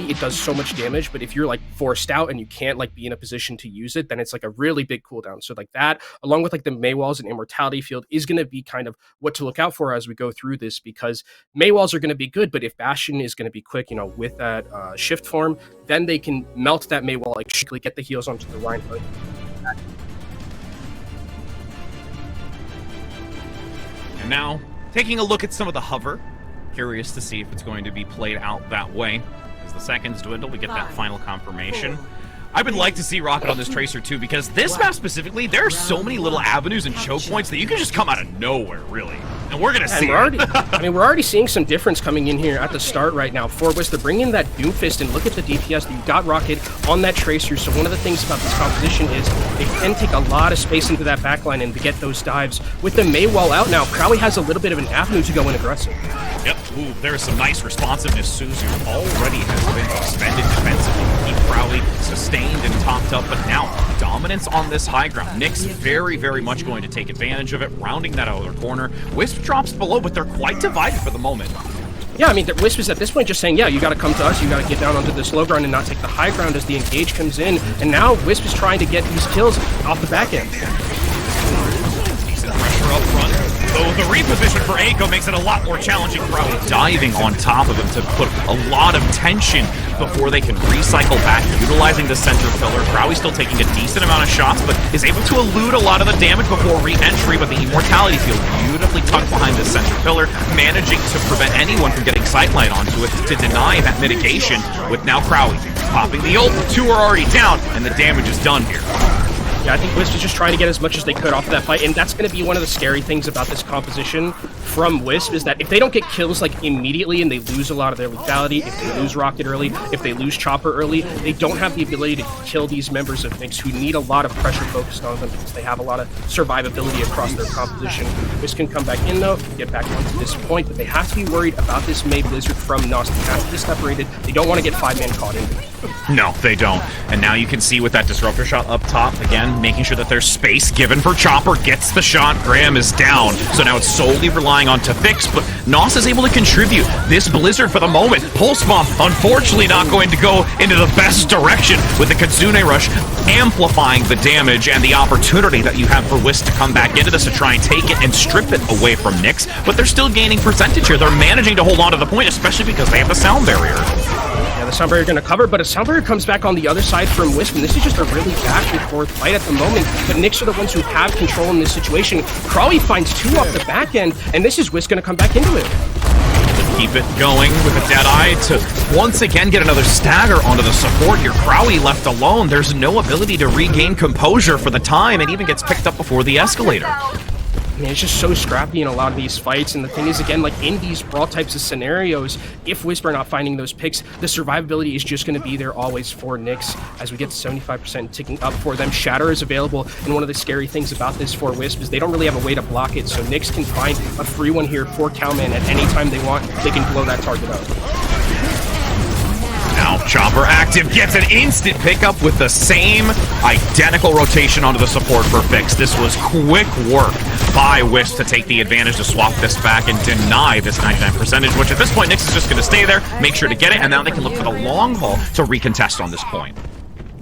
it does so much damage, but if you're like forced out and you can't like be in a position to use it, then it's like a really big cooldown. So like that, along with like the Maywalls and Immortality Field, is going to be kind of what to look out for as we go through this, because Maywalls are going to be good, but if Bastion is going to be quick, you know, with that shift form, then they can melt that Maywall, like quickly get the heals onto the Reinhardt. And now, taking a look at some of the hover, curious to see if it's going to be played out that way. As the seconds dwindle, we get that final confirmation. I would like to see Rocket on this Tracer too, because this map specifically, there are so many little avenues and choke points that you can just come out of nowhere, really. And we're gonna see it. We're already seeing some difference coming in here at the start right now. For WISP, they're bringing in that Doomfist, and look at the DPS that you got Rocket on that Tracer. So one of the things about this composition is they can take a lot of space into that backline and to get those dives. With the Maywall out now, Crowley has a little bit of an avenue to go in aggressive. Yep, ooh, there's some nice responsiveness. Suzu already has been expended defensively to keep Crowley sustained and topped up, but now dominance on this high ground. Nyx very, very much going to take advantage of it, rounding that other corner. Wisp drops below, but they're quite divided for the moment. Yeah, I mean, the Wisp is at this point just saying, yeah, you got to come to us, you got to get down onto this low ground and not take the high ground as the engage comes in, and now Wisp is trying to get these kills off the back end. Decent pressure up front. Though the reposition for Aiko makes it a lot more challenging. Crowley diving on top of him to put a lot of tension before they can recycle back, utilizing the center pillar. Crowley still taking a decent amount of shots, but is able to elude a lot of the damage before re-entry, but the Immortality Field beautifully tucked behind the center pillar, managing to prevent anyone from getting sightline onto it to deny that mitigation, with now Crowley popping the ult. Two are already down, and the damage is done here. Yeah, I think Wisp is just trying to get as much as they could off of that fight, and that's going to be one of the scary things about this composition from Wisp, is that if they don't get kills like immediately and they lose a lot of their lethality, if they lose Rocket early, if they lose Chopper early, they don't have the ability to kill these members of Nyx who need a lot of pressure focused on them because they have a lot of survivability across their composition. Wisp can come back in though, get back onto this point, but they have to be worried about this May Blizzard from Nos. They have to be separated. They don't want to get 5-man caught in it. No, they don't. And now you can see with that Disruptor shot up top, again, making sure that there's space given for Chopper, gets the shot, Graham is down. So now it's solely relying on to fix, but Nos is able to contribute. This Blizzard for the moment, Pulse Bomb, unfortunately not going to go into the best direction with the Kitsune Rush, amplifying the damage and the opportunity that you have for Wisp to come back into this to try and take it and strip it away from Nyx, but they're still gaining percentage here. They're managing to hold on to the point, especially because they have the sound barrier. Yeah, the sound barrier going to cover, but a sound barrier comes back on the other side from Wisp, and this is just a really back and forth fight at the moment, but Nyx are the ones who have control in this situation. Crowley finds 2 off the back end, and this is Wisp going to come back into it. Keep it going with a Deadeye to once again get another stagger onto the support here. Crowley left alone. There's no ability to regain composure for the time, and even gets picked up before the escalator. I mean, it's just so scrappy in a lot of these fights, and the thing is, again, like in these brawl types of scenarios, if Wisp are not finding those picks, the survivability is just going to be there always for Nyx. As we get to 75% ticking up for them, Shatter is available, and one of the scary things about this for Wisp is they don't really have a way to block it, so Nyx can find a free one here for Cowman at any time they want. They can blow that target up. Now Chopper active, gets an instant pickup with the same identical rotation onto the support for Fix. This was quick work by Wisp to take the advantage to swap this back and deny this 99%, which at this point Nyx is just going to stay there, make sure to get it, and now they can look for the long haul to recontest on this point.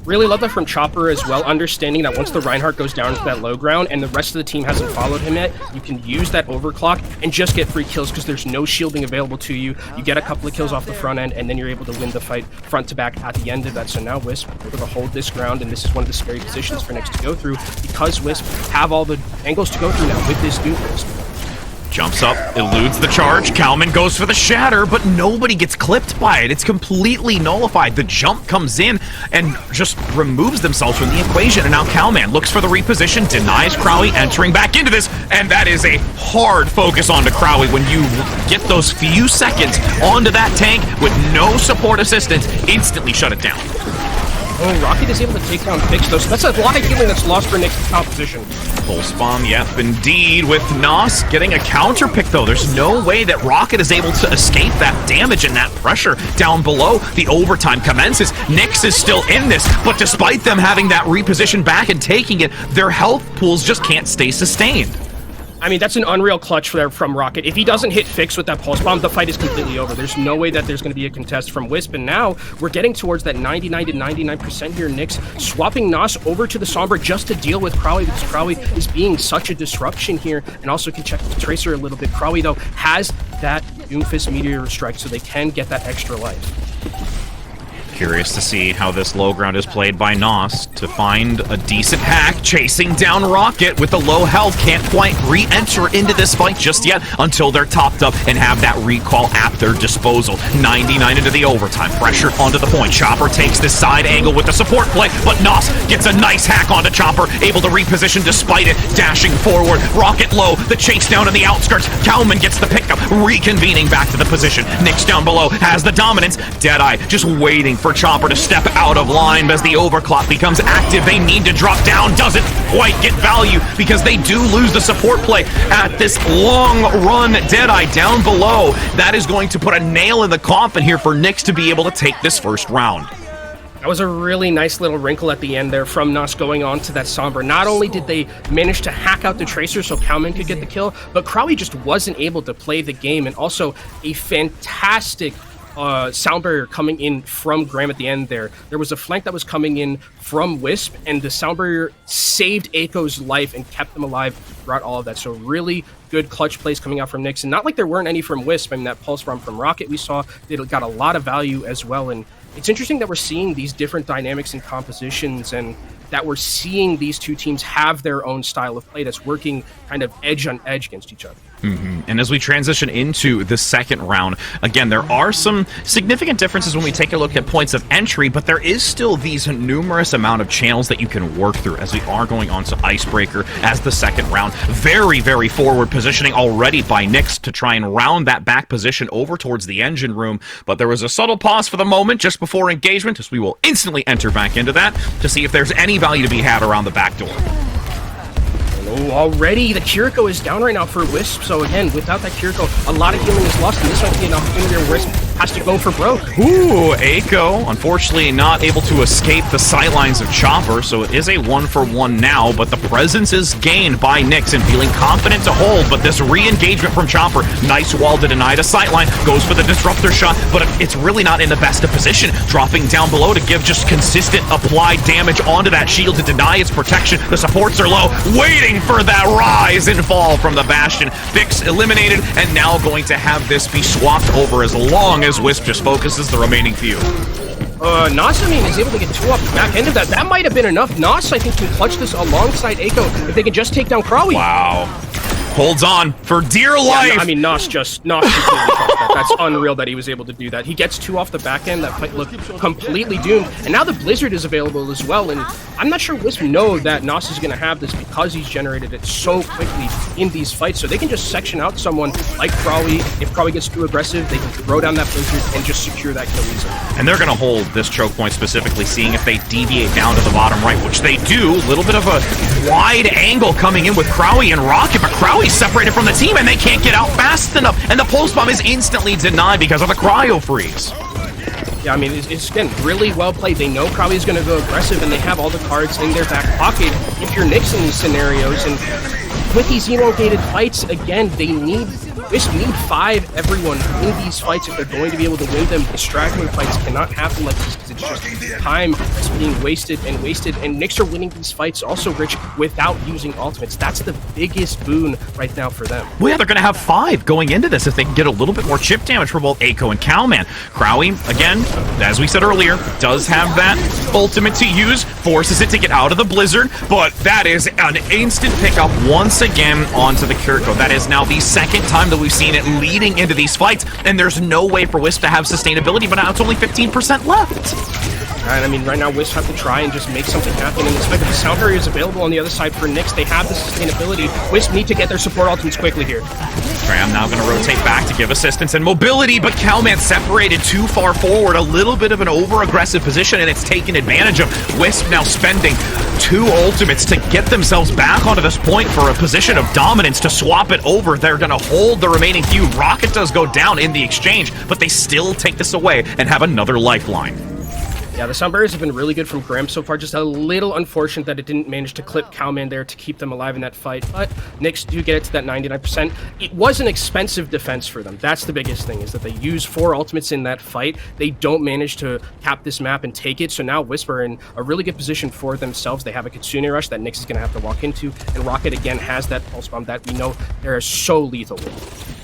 Really love that from Chopper as well, understanding that once the Reinhardt goes down to that low ground and the rest of the team hasn't followed him yet, you can use that overclock and just get free kills because there's no shielding available to you. You get a couple of kills off the front end, and then you're able to win the fight front to back at the end of that. So now Wisp are able to hold this ground, and this is one of the scary positions for Nyx to go through because Wisp have all the angles to go through now with this Doomfist. Jumps up, eludes the charge, Cowman goes for the Shatter, but nobody gets clipped by it. It's completely nullified. The jump comes in and just removes themselves from the equation, and now Cowman looks for the reposition, denies Crowley entering back into this, and that is a hard focus onto Crowley when you get those few seconds onto that tank with no support assistance, instantly shut it down. Oh, Rocket is able to take down Fix, though, so that's a lot of healing that's lost for Nyx's composition. Pulse Bomb, yep, indeed, with Nos getting a counter pick, though. There's no way that Rocket is able to escape that damage and that pressure down below. The overtime commences. Nyx is still in this, but despite them having that reposition back and taking it, their health pools just can't stay sustained. I mean, that's an unreal clutch from Rocket. If he doesn't hit Fix with that Pulse Bomb, the fight is completely over. There's no way that there's going to be a contest from Wisp, and now we're getting towards that 99 to 99% here. Nyx swapping Nos over to the Sombra just to deal with Krawi, because Krawi is being such a disruption here, and also can check the Tracer a little bit. Krawi, though, has that Doomfist Meteor Strike, so they can get that extra life. Curious to see how this low ground is played by Nos to find a decent hack, chasing down Rocket with the low health. Can't quite re-enter into this fight just yet until they're topped up and have that recall at their disposal. 99 into the overtime, pressure onto the point. Chopper takes this side angle with the support play, but Nos gets a nice hack onto Chopper, able to reposition despite it, dashing forward. Rocket low, the chase down in the outskirts. Cowman gets the pickup, reconvening back to the position. Nyx down below has the dominance. Deadeye just waiting for Chopper to step out of line as the overclock becomes active. They need to drop down, doesn't quite get value because they do lose the support play at this long run. Deadeye down below. That is going to put a nail in the coffin here for Nyx to be able to take this first round. That was a really nice little wrinkle at the end there from Nos going on to that Sombra. Not only did they manage to hack out the Tracer so Cowman could get the kill, but Krawi just wasn't able to play the game, and also a fantastic sound barrier coming in from Graham at the end there. There was a flank that was coming in from Wisp, and the sound barrier saved Aiko's life and kept them alive throughout all of that. So really good clutch plays coming out from Nyx, and not like there weren't any from Wisp. I mean, that Pulse Bomb from Rocket we saw, they got a lot of value as well, and it's interesting that we're seeing these different dynamics and compositions, and that we're seeing these two teams have their own style of play that's working kind of edge on edge against each other. And as we transition into the second round, again, there are some significant differences when we take a look at points of entry, but there is still these numerous amount of channels that you can work through as we are going on to Icebreaker as the second round. Very, very forward positioning already by Nyx to try and round that back position over towards the engine room, but there was a subtle pause for the moment just before engagement, as we will instantly enter back into that to see if there's any value to be had around the back door. Oh, already the Kiriko is down right now for Wisp, so again, without that Kiriko, a lot of healing is lost, and this might be an opportunity where Wisp has to go for broke. Ooh, Aiko, unfortunately not able to escape the sightlines of Chopper, so it is a 1-for-1 now, but the presence is gained by Nyx and feeling confident to hold, but this re-engagement from Chopper, nice wall to deny the sightline, goes for the disruptor shot, but it's really not in the best of position, dropping down below to give just consistent applied damage onto that shield to deny its protection. The supports are low, waiting for that rise and fall from the Bastion. Fix eliminated, and now going to have this be swapped over as long as Wisp just focuses the remaining few. Nos, I mean, is able to get 2 off the back end of that. That might have been enough. Nos, I think, can clutch this alongside Aiko if they can just take down Krawi. Wow. Holds on for dear life. Yeah, I mean, Nos completely that. That's unreal that he was able to do that. He gets 2 off the back end. That fight looked completely doomed. And now the Blizzard is available as well. And I'm not sure Wisp know that Nos is going to have this because he's generated it so quickly in these fights. So they can just section out someone like Krawi. If Krawi gets too aggressive, they can throw down that Blizzard and just secure that kill easily. And they're going to hold this choke point specifically, seeing if they deviate down to the bottom right, which they do. A little bit of a wide angle coming in with Krawi and Rocket, but Krawi separated from the team and they can't get out fast enough, and the pulse bomb is instantly denied because of the cryo freeze. Yeah, I mean, it's again really well played. They know Krawi is going to go aggressive, and they have all the cards in their back pocket if you're Nyx in these scenarios. And with these elongated fights, again, they just need 5 everyone in these fights if they're going to be able to win them. The straggling fights cannot happen like this because it's just time that's being wasted, and Nyx are winning these fights also, Rich, without using ultimates. That's the biggest boon right now for them. Well, yeah, they're going to have 5 going into this if they can get a little bit more chip damage for both Aiko and Cowman. Krawi, again, as we said earlier, does have that ultimate to use, forces it to get out of the Blizzard, but that is an instant pickup once again onto the Kiriko. That is now the second time that we've seen it leading into these fights, and there's no way for Wisp to have sustainability, but now it's only 15% left. And I mean, right now, Wisp have to try and just make something happen in this fight, but the sound barrier is available on the other side for Nyx. They have the sustainability. Wisp need to get their support ultimates quickly here. Graham now going to rotate back to give assistance and mobility, but Cowman separated too far forward. A little bit of an over-aggressive position, and it's taken advantage of. Wisp now spending 2 ultimates to get themselves back onto this point for a position of dominance to swap it over. They're going to hold the remaining few. Rocket does go down in the exchange, but they still take this away and have another lifeline. Yeah, the Sunbearers have been really good from Grim so far. Just a little unfortunate that it didn't manage to clip Cowman there to keep them alive in that fight. But Nyx do get it to that 99%. It was an expensive defense for them. That's the biggest thing, is that they use 4 ultimates in that fight. They don't manage to cap this map and take it. So now Wisp are in a really good position for themselves. They have a Kitsune Rush that Nyx is going to have to walk into. And Rocket, again, has that Pulse Bomb that we know they're so lethal with.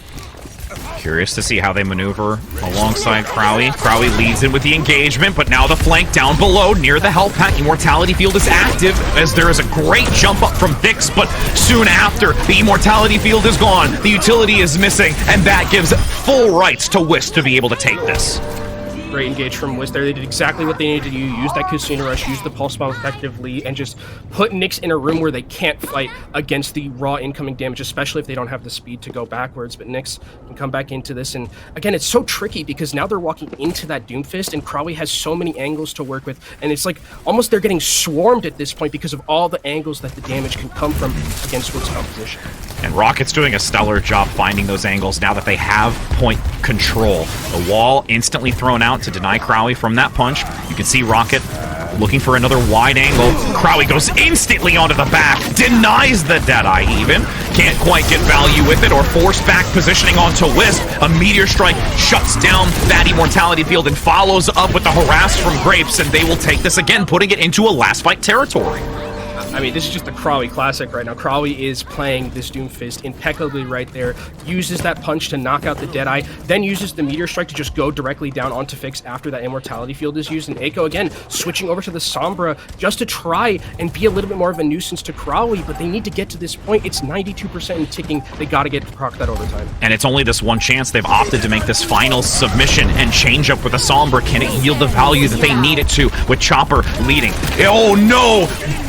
Curious to see how they maneuver alongside Crowley. Crowley leads in with the engagement, but now the flank down below near the health pack. Immortality Field is active as there is a great jump up from Vix, but soon after, the Immortality Field is gone. The utility is missing, and that gives full rights to Wisp to be able to take this. Great engage from Wisp there. They did exactly what they needed to do. Use that Kitsune Rush, use the Pulse Bomb effectively, and just put Nyx in a room where they can't fight against the raw incoming damage, especially if they don't have the speed to go backwards. But Nyx can come back into this. And again, it's so tricky because now they're walking into that Doomfist, and Crowley has so many angles to work with. And it's like almost they're getting swarmed at this point because of all the angles that the damage can come from against Wisp composition. And Rocket's doing a stellar job finding those angles now that they have point control. The wall instantly thrown out to deny Crowley from that punch. You can see Rocket looking for another wide angle. Crowley goes instantly onto the back, denies the Deadeye even. Can't quite get value with it or force back positioning onto Wisp. A Meteor Strike shuts down that Immortality Field and follows up with the harass from Grapes, and they will take this again, putting it into a last fight territory. I mean, this is just a Crowley classic right now. Crowley is playing this Doomfist impeccably right there, uses that punch to knock out the Deadeye, then uses the Meteor Strike to just go directly down onto Fix after that Immortality Field is used. And Eiko, again, switching over to the Sombra just to try and be a little bit more of a nuisance to Crowley, but they need to get to this point. It's 92% and ticking. They got to get to proc that overtime. And it's only this one chance. They've opted to make this final submission and change up with a Sombra. Can it yield the value that they need it to with Chopper leading? Oh no!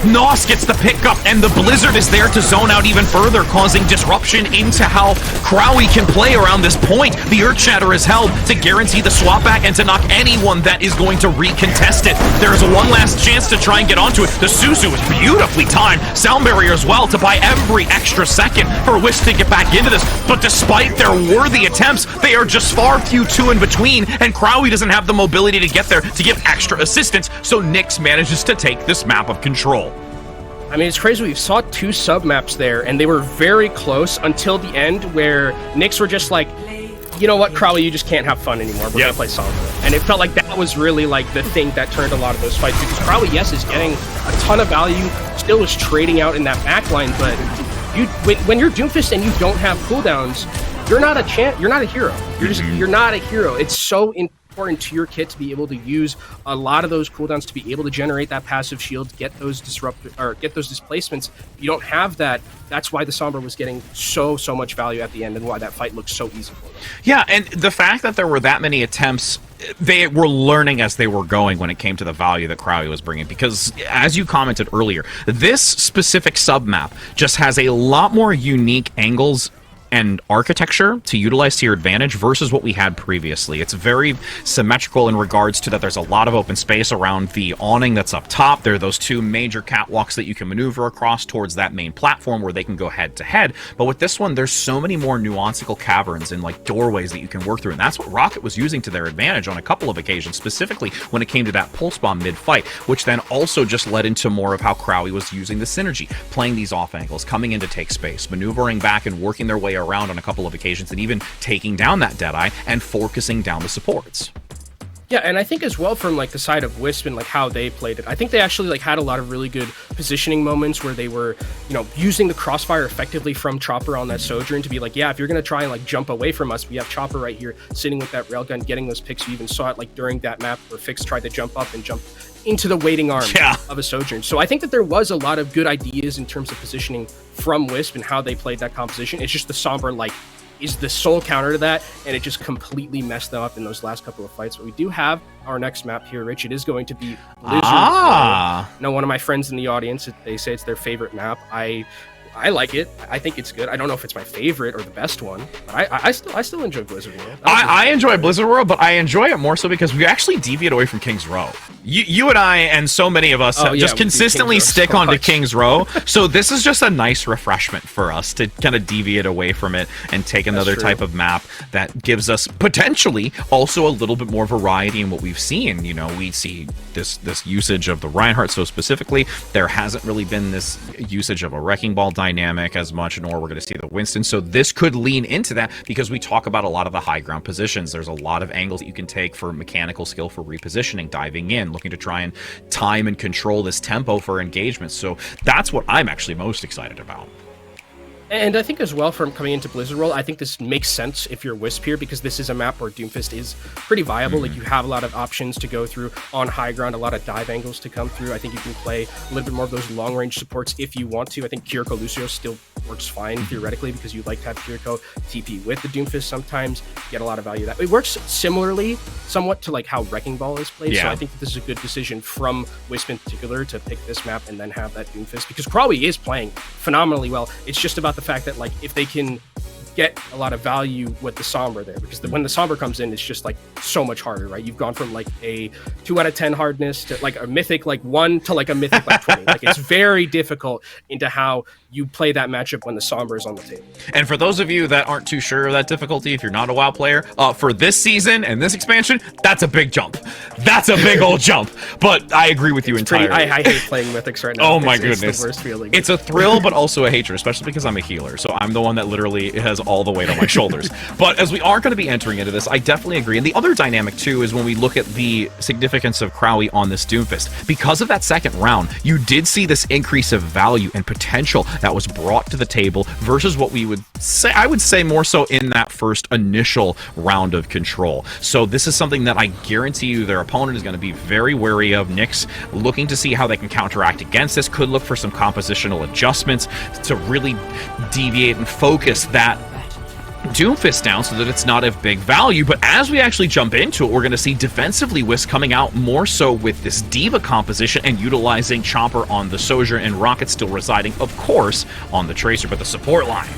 Nos gets the pickup, and the Blizzard is there to zone out even further, causing disruption into how Crowley can play around this point. The Earth Shatter is held to guarantee the swap back and to knock anyone that is going to recontest it. There is a one last chance to try and get onto it. The Suzu is beautifully timed. Sound Barrier as well to buy every extra second for Wisp to get back into this. But despite their worthy attempts, they are just far few two in between, and Crowley doesn't have the mobility to get there to give extra assistance, so Nyx manages to take this map of control. I mean, it's crazy. We saw 2 sub-maps there, and they were very close until the end, where Nyx were just like, you know what, Crowley, you just can't have fun anymore. We're gonna play Sombra. And it felt like that was really like the thing that turned a lot of those fights, because Crowley, yes, is getting a ton of value, still is trading out in that backline, but when you're Doomfist and you don't have cooldowns, you're not a you're not a hero. You're not a hero. It's so important to your kit to be able to use a lot of those cooldowns to be able to generate that passive shield, get those displacements. If you don't have that, that's why the Sombra was getting so much value at the end, and why that fight looked so easy for them. Yeah, and the fact that there were that many attempts, they were learning as they were going when it came to the value that Crowley was bringing, because as you commented earlier, this specific sub-map just has a lot more unique angles and architecture to utilize to your advantage versus what we had previously. It's very symmetrical in regards to that there's a lot of open space around the awning that's up top. There are those 2 major catwalks that you can maneuver across towards that main platform where they can go head to head. But with this one, there's so many more nuancical caverns and like doorways that you can work through. And that's what Rocket was using to their advantage on a couple of occasions, specifically when it came to that pulse bomb mid-fight, which then also just led into more of how Crowley was using the synergy, playing these off angles, coming in to take space, maneuvering back and working their way around on a couple of occasions, and even taking down that Deadeye and focusing down the supports. Yeah, and I think as well from like the side of Wisp and like how they played it, I think they actually like had a lot of really good positioning moments where they were, you know, using the crossfire effectively from Chopper on that Sojourn to be like, yeah, if you're gonna try and like jump away from us, we have Chopper right here sitting with that railgun, getting those picks. You even saw it like during that map where Fix tried to jump up and jump into the waiting arm of a Sojourn. So I think that there was a lot of good ideas in terms of positioning from Wisp and how they played that composition. It's just the Sombra like is the sole counter to that, and it just completely messed them up in those last couple of fights. But we do have our next map here, Rich. It is going to be Blizzard. Now, one of my friends in the audience, they say it's their favorite map. I like it. I think it's good. I don't know if it's my favorite or the best one, but I still enjoy Blizzard World. I enjoy Blizzard World, but I enjoy it more so because we actually deviate away from King's Row. You and I and so many of us just consistently stick onto King's Row. So this is just a nice refreshment for us to kind of deviate away from it and take another type of map that gives us potentially also a little bit more variety in what we've seen. You know, we see this usage of the Reinhardt so specifically. There hasn't really been this usage of a Wrecking Ball dynamic as much, nor we're going to see the Winston. So this could lean into that because we talk about a lot of the high ground positions. There's a lot of angles that you can take for mechanical skill for repositioning, diving in, looking to try and time and control this tempo for engagement. So that's what I'm actually most excited about. And I think as well, from coming into Blizzard World, I think this makes sense if you're Wisp here, because this is a map where Doomfist is pretty viable. Like, you have a lot of options to go through on high ground, a lot of dive angles to come through. I think you can play a little bit more of those long-range supports if you want to. I think Kiriko Lucio still works fine theoretically, because you like to have Kiriko TP with the Doomfist sometimes, get a lot of value that way. It works similarly somewhat to like how Wrecking Ball is played. So I think that this is a good decision from Wisp in particular to pick this map and then have that Doomfist, because Crawley is playing phenomenally well. It's just about the fact that, like, if they can get a lot of value with the Sombra there, because when the Sombra comes in, it's just like so much harder, right? You've gone from like a 2 out of 10 hardness to like a mythic like 1 to like a mythic like 20. Like, it's very difficult into how you play that matchup when the Sombra is on the table. And for those of you that aren't too sure of that difficulty, if you're not a WoW player, for this season and this expansion, that's a big jump. That's a big old jump. But I agree with you entirely. I hate playing mythics right now. Oh my goodness. It's the worst feeling. It's a thrill, but also a hatred, especially because I'm a healer. So I'm the one that literally has all the weight on my shoulders. But as we are going to be entering into this, I definitely agree. And the other dynamic too is when we look at the significance of Crowley on this Doomfist. Because of that second round, you did see this increase of value and potential that was brought to the table versus what we would say, I would say more so in that first initial round of control. So this is something that I guarantee you their opponent is going to be very wary of. Nyx looking to see how they can counteract against this, could look for some compositional adjustments to really deviate and focus that Doomfist down so that it's not of big value. But as we actually jump into it, we're going to see defensively Wisp coming out more so with this Diva composition and utilizing Chomper on the Sojourn and Rocket still residing, of course, on the Tracer, but the support line.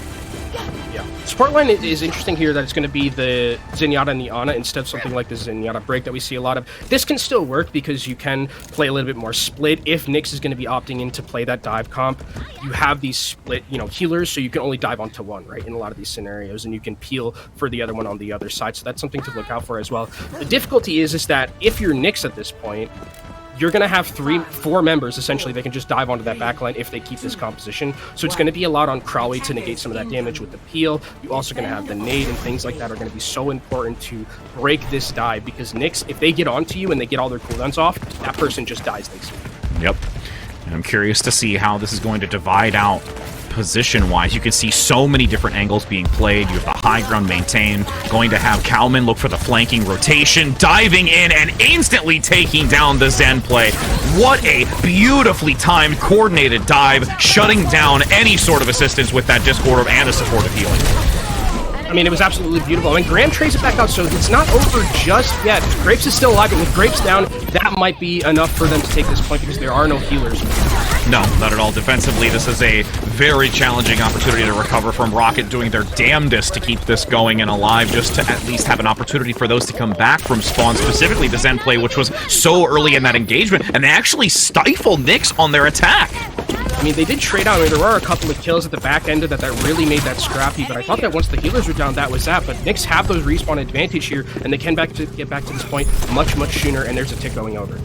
Yeah. Support line is interesting here that it's going to be the Zenyatta and the Ana instead of something like the Zenyatta break that we see a lot of. This can still work because you can play a little bit more split. If Nyx is going to be opting in to play that dive comp, you have these split, healers, so you can only dive onto one, right, in a lot of these scenarios, and you can peel for the other one on the other side. So that's something to look out for as well. The difficulty is that if you're Nyx at this point, you're going to have 4 members, essentially, they can just dive onto that backline if they keep this composition. So it's going to be a lot on Crowley to negate some of that damage with the peel. You're also going to have the nade and things like that are going to be so important to break this dive, because Nyx, if they get onto you and they get all their cooldowns off, that person just dies next week. Yep. And I'm curious to see how this is going to divide out position-wise. You can see so many different angles being played. You have the high ground maintained, going to have Kalman look for the flanking rotation, diving in and instantly taking down the Zen play. What a beautifully timed, coordinated dive, shutting down any sort of assistance with that Discord Orb and a supportive healing. I mean, it was absolutely beautiful. And Graham traces it back out, so it's not over just yet. Grapes is still alive, but with Grapes down, that might be enough for them to take this point, because there are no healers. No, not at all. Defensively, this is a very challenging opportunity to recover from Rocket doing their damnedest to keep this going and alive, just to at least have an opportunity for those to come back from spawn, specifically the Zen play, which was so early in that engagement, and they actually stifle Nyx on their attack. I mean, they did trade out. I mean, there were a couple of kills at the back end of that really made that scrappy, but I thought that once the healers were down, that was that. But Nyx have those respawn advantage here, and they can get back to this point much, much sooner, and there's a tick going over.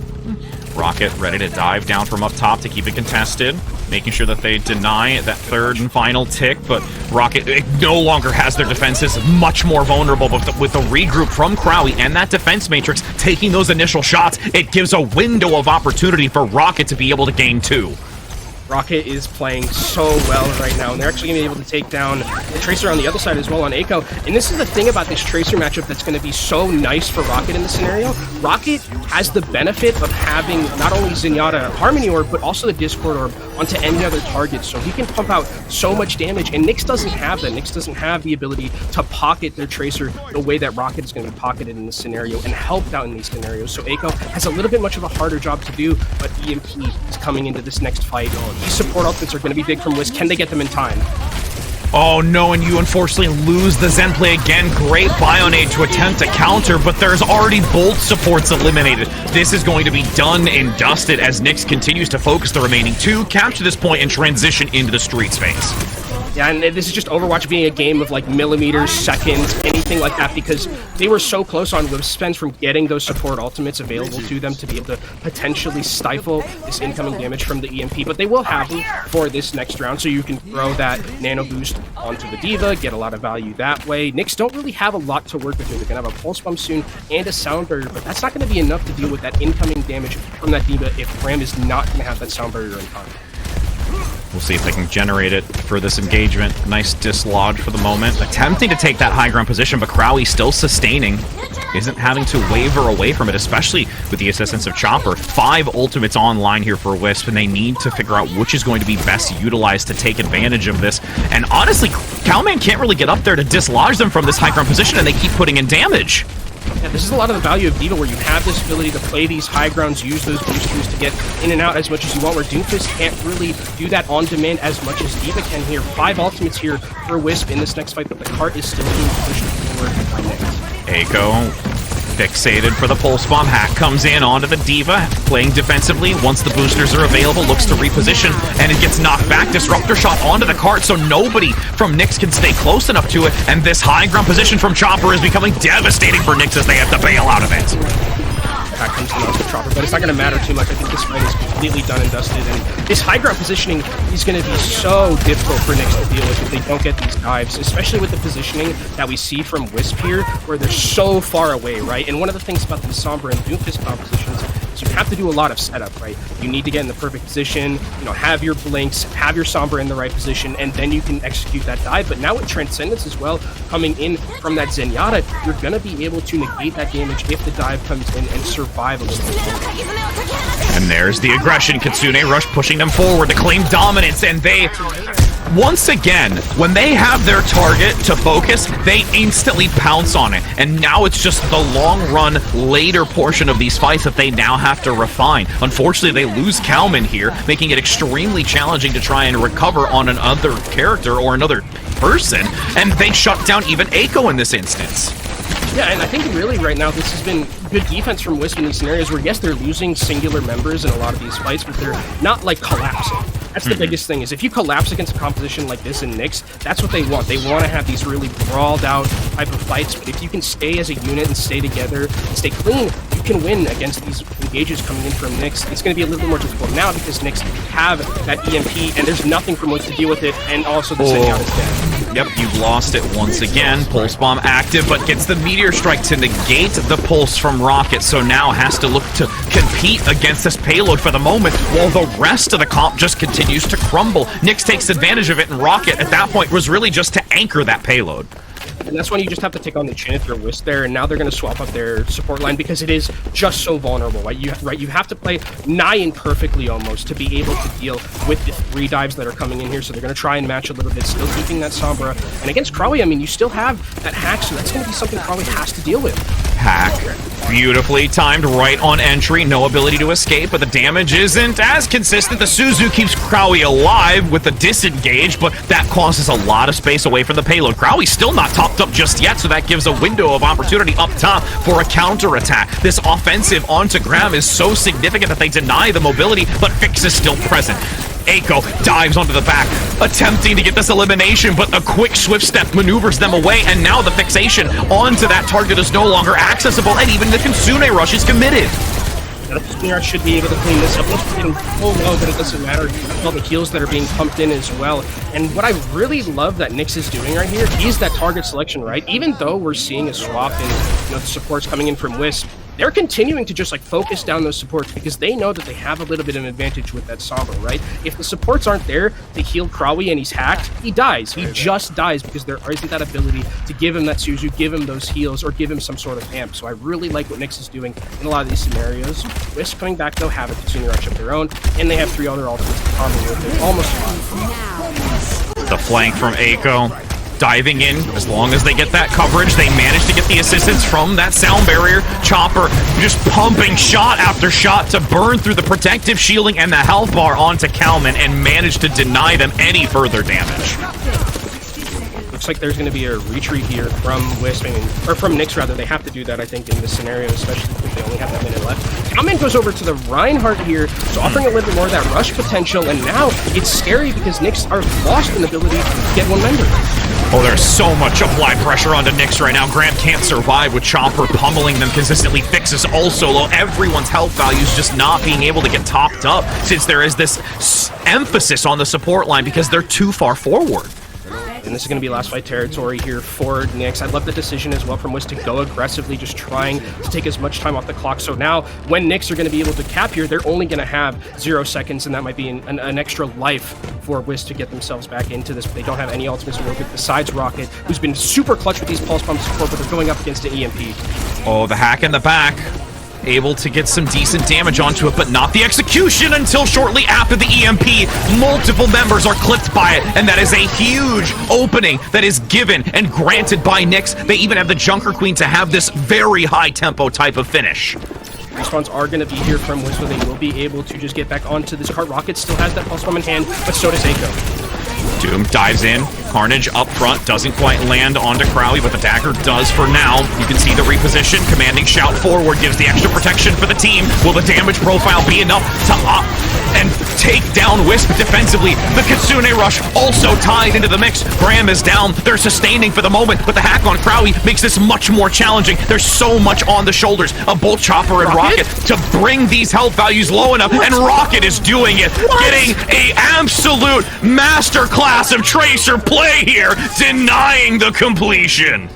Rocket ready to dive down from up top to keep it contested, making sure that they deny that third and final tick, but Rocket no longer has their defenses, much more vulnerable, but with the regroup from Crowley and that defense matrix taking those initial shots, it gives a window of opportunity for Rocket to be able to gain 2. Rocket is playing so well right now, and they're actually going to be able to take down the Tracer on the other side as well on Echo. And this is the thing about this Tracer matchup that's going to be so nice for Rocket in this scenario. Rocket has the benefit of having not only Zenyatta Harmony Orb, but also the Discord Orb onto any other target, so he can pump out so much damage, and Nyx doesn't have that. Nyx doesn't have the ability to pocket their Tracer the way that Rocket is going to be pocketed in this scenario and helped out in these scenarios. So Echo has a little bit much of a harder job to do, but EMP is coming into this next fight These support ultimates are going to be big from Wisp. Can they get them in time? Oh no, and you unfortunately lose the Zen play again. Great Bionade to attempt to counter, but there's already both supports eliminated. This is going to be done and dusted as Nyx continues to focus the remaining two, capture this point, and transition into the street space. Yeah, and this is just Overwatch being a game of like millimeters, seconds, anything like that, because they were so close on Wisp spends from getting those support ultimates available to them to be able to potentially stifle this incoming damage from the EMP, but they will have them for this next round, so you can throw that nano boost onto the D.Va, get a lot of value that way. Nyx don't really have a lot to work with here. They're going to have a pulse bomb soon and a sound barrier, but that's not going to be enough to deal with that incoming damage from that D.Va if Ram is not going to have that sound barrier in time. We'll see if they can generate it for this engagement. Nice dislodge for the moment. Attempting to take that high ground position, but Crowley still sustaining. Isn't having to waver away from it, especially with the assistance of Chopper. 5 ultimates online here for Wisp, and they need to figure out which is going to be best utilized to take advantage of this. And honestly, Cowman can't really get up there to dislodge them from this high ground position, and they keep putting in damage. Yeah, this is a lot of the value of D.Va, where you have this ability to play these high grounds, use those boosters to get in and out as much as you want, where Doomfist can't really do that on demand as much as D.Va can here. 5 ultimates here for Wisp in this next fight, but the cart is still being pushed forward by Nyx. Echo fixated for the pulse bomb. Hack comes in onto the D.Va, playing defensively. Once the boosters are available, looks to reposition, and it gets knocked back. Disruptor shot onto the cart, so nobody from Nyx can stay close enough to it, and this high ground position from Chopper is becoming devastating for Nyx as they have to bail out of it. Back comes the monster Chopper, but it's not going to matter too much. I think this fight is completely done and dusted, and this high ground positioning is going to be so difficult for Nyx to deal with if they don't get these dives, especially with the positioning that we see from Wisp here, where they're so far away, right? And one of the things about these Sombra and Doomfist compositions is you have to do a lot of setup, right? You need to get in the perfect position, you know, have your blinks, have your Sombra in the right position, and then you can execute that dive. But now with Transcendence as well, coming in from that Zenyatta, you're going to be able to negate that damage if the dive comes in and survive a little bit longer. And there's the aggression. Kitsune Rush pushing them forward to claim dominance, and they, once again, when they have their target to focus, they instantly pounce on it. And now it's just the long run, later portion of these fights that they now have to refine. Unfortunately, they lose Kalman here, making it extremely challenging to try and recover on another character or another person, and they shut down even Eiko in this instance. Yeah, and I think really right now this has been good defense from Wisp in these scenarios where, yes, they're losing singular members in a lot of these fights, but they're not, like, collapsing. That's the biggest thing, is if you collapse against a composition like this in Nyx, that's what they want. They want to have these really brawled out type of fights, but if you can stay as a unit and stay together and stay clean, you can win against these engages coming in from Nyx. It's going to be a little bit more difficult now because Nyx have that EMP, and there's nothing from which to deal with it, and also the Zenyatta is dead. Yep, you've lost it once again. Pulse bomb active, but gets the meteor strike to negate the pulse from Rocket, so now has to look to compete against this payload for the moment, while the rest of the comp just continues to crumble. Nyx takes advantage of it, and Rocket at that point was really just to anchor that payload. And that's when you just have to take on the chin if you're Wisp there, and now they're going to swap up their support line because it is just so vulnerable, right? You have to play nigh imperfectly almost to be able to deal with the 3 dives that are coming in here, so they're going to try and match a little bit, still keeping that Sombra. And against Crowley, I mean, you still have that hack, so that's going to be something Crowley has to deal with. Hack. Beautifully timed right on entry. No ability to escape, but the damage isn't as consistent. The Suzu keeps Crowley alive with the disengage, but that causes a lot of space away from the payload. Crowley's still not topped up just yet, so that gives a window of opportunity up top for a counterattack. This offensive onto Graham is so significant that they deny the mobility, but Fix is still present. Eiko dives onto the back, attempting to get this elimination, but a quick swift step maneuvers them away, and now the fixation onto that target is no longer accessible, and even the Kitsune Rush is committed. The Kitsune Rush should be able to clean this up. It's getting so low that it doesn't matter. All the heals that are being pumped in as well. And what I really love that Nyx is doing right here is that target selection, right? Even though we're seeing a swap in, you know, the supports coming in from Wisp, they're continuing to just like focus down those supports because they know that they have a little bit of an advantage with that Sombra, right? If the supports aren't there to heal Crowley and he's hacked, he dies. He just dies because there isn't that ability to give him that Suzu, give him those heals, or give him some sort of amp. So I really like what Nyx is doing in a lot of these scenarios. Wisp coming back though have a Kitsune Rush of their own, and they have 3 other ultimates to combo with it. Almost fine. The flank from Eiko. diving in. As long as they get that coverage, they manage to get the assistance from that sound barrier. Chopper just pumping shot after shot to burn through the protective shielding and the health bar onto Kalman and manage to deny them any further damage. Looks like there's going to be a retreat here from WISP, or from Nyx rather. They have to do that, I think, in this scenario, especially if they only have that minute left. Kalman goes over to the Reinhardt here, so offering a little bit more of that rush potential, and now it's scary because Nyx are lost in the ability to get one member. Oh, there's so much applied pressure onto Nyx right now. Graham can't survive with Chopper pummeling them consistently. Fixes also low. Everyone's health values just not being able to get topped up since there is this emphasis on the support line because they're too far forward. And this is going to be last fight territory here for Nyx. I love the decision as well from WISP to go aggressively, just trying to take as much time off the clock. So now, when Nyx are going to be able to cap here, they're only going to have 0 seconds, and that might be an extra life for WISP to get themselves back into this. But they don't have any ultimates to work with besides Rocket, who's been super clutch with these pulse pump support, but they're going up against an EMP. Oh, the hack in the back. Able to get some decent damage onto it, but not the execution until shortly after the EMP. Multiple members are clipped by it, and that is a huge opening that is given and granted by Nyx. They even have the Junker Queen to have this very high tempo type of finish. Respawns are going to be here from WISP, so they will be able to just get back onto this cart. Rocket still has that pulse bomb in hand, but so does Echo. Doom dives in. Carnage up front, doesn't quite land onto Crowley, but the dagger does for now. You can see the reposition. Commanding shout forward gives the extra protection for the team. Will the damage profile be enough to up and take down WISP defensively? The Kitsune Rush also tied into the mix. Graham is down. They're sustaining for the moment, but the hack on Crowley makes this much more challenging. There's so much on the shoulders of both Chopper and Rocket to bring these health values low enough, and Rocket is doing it. Getting a absolute masterclass of Tracer play here, denying the completion.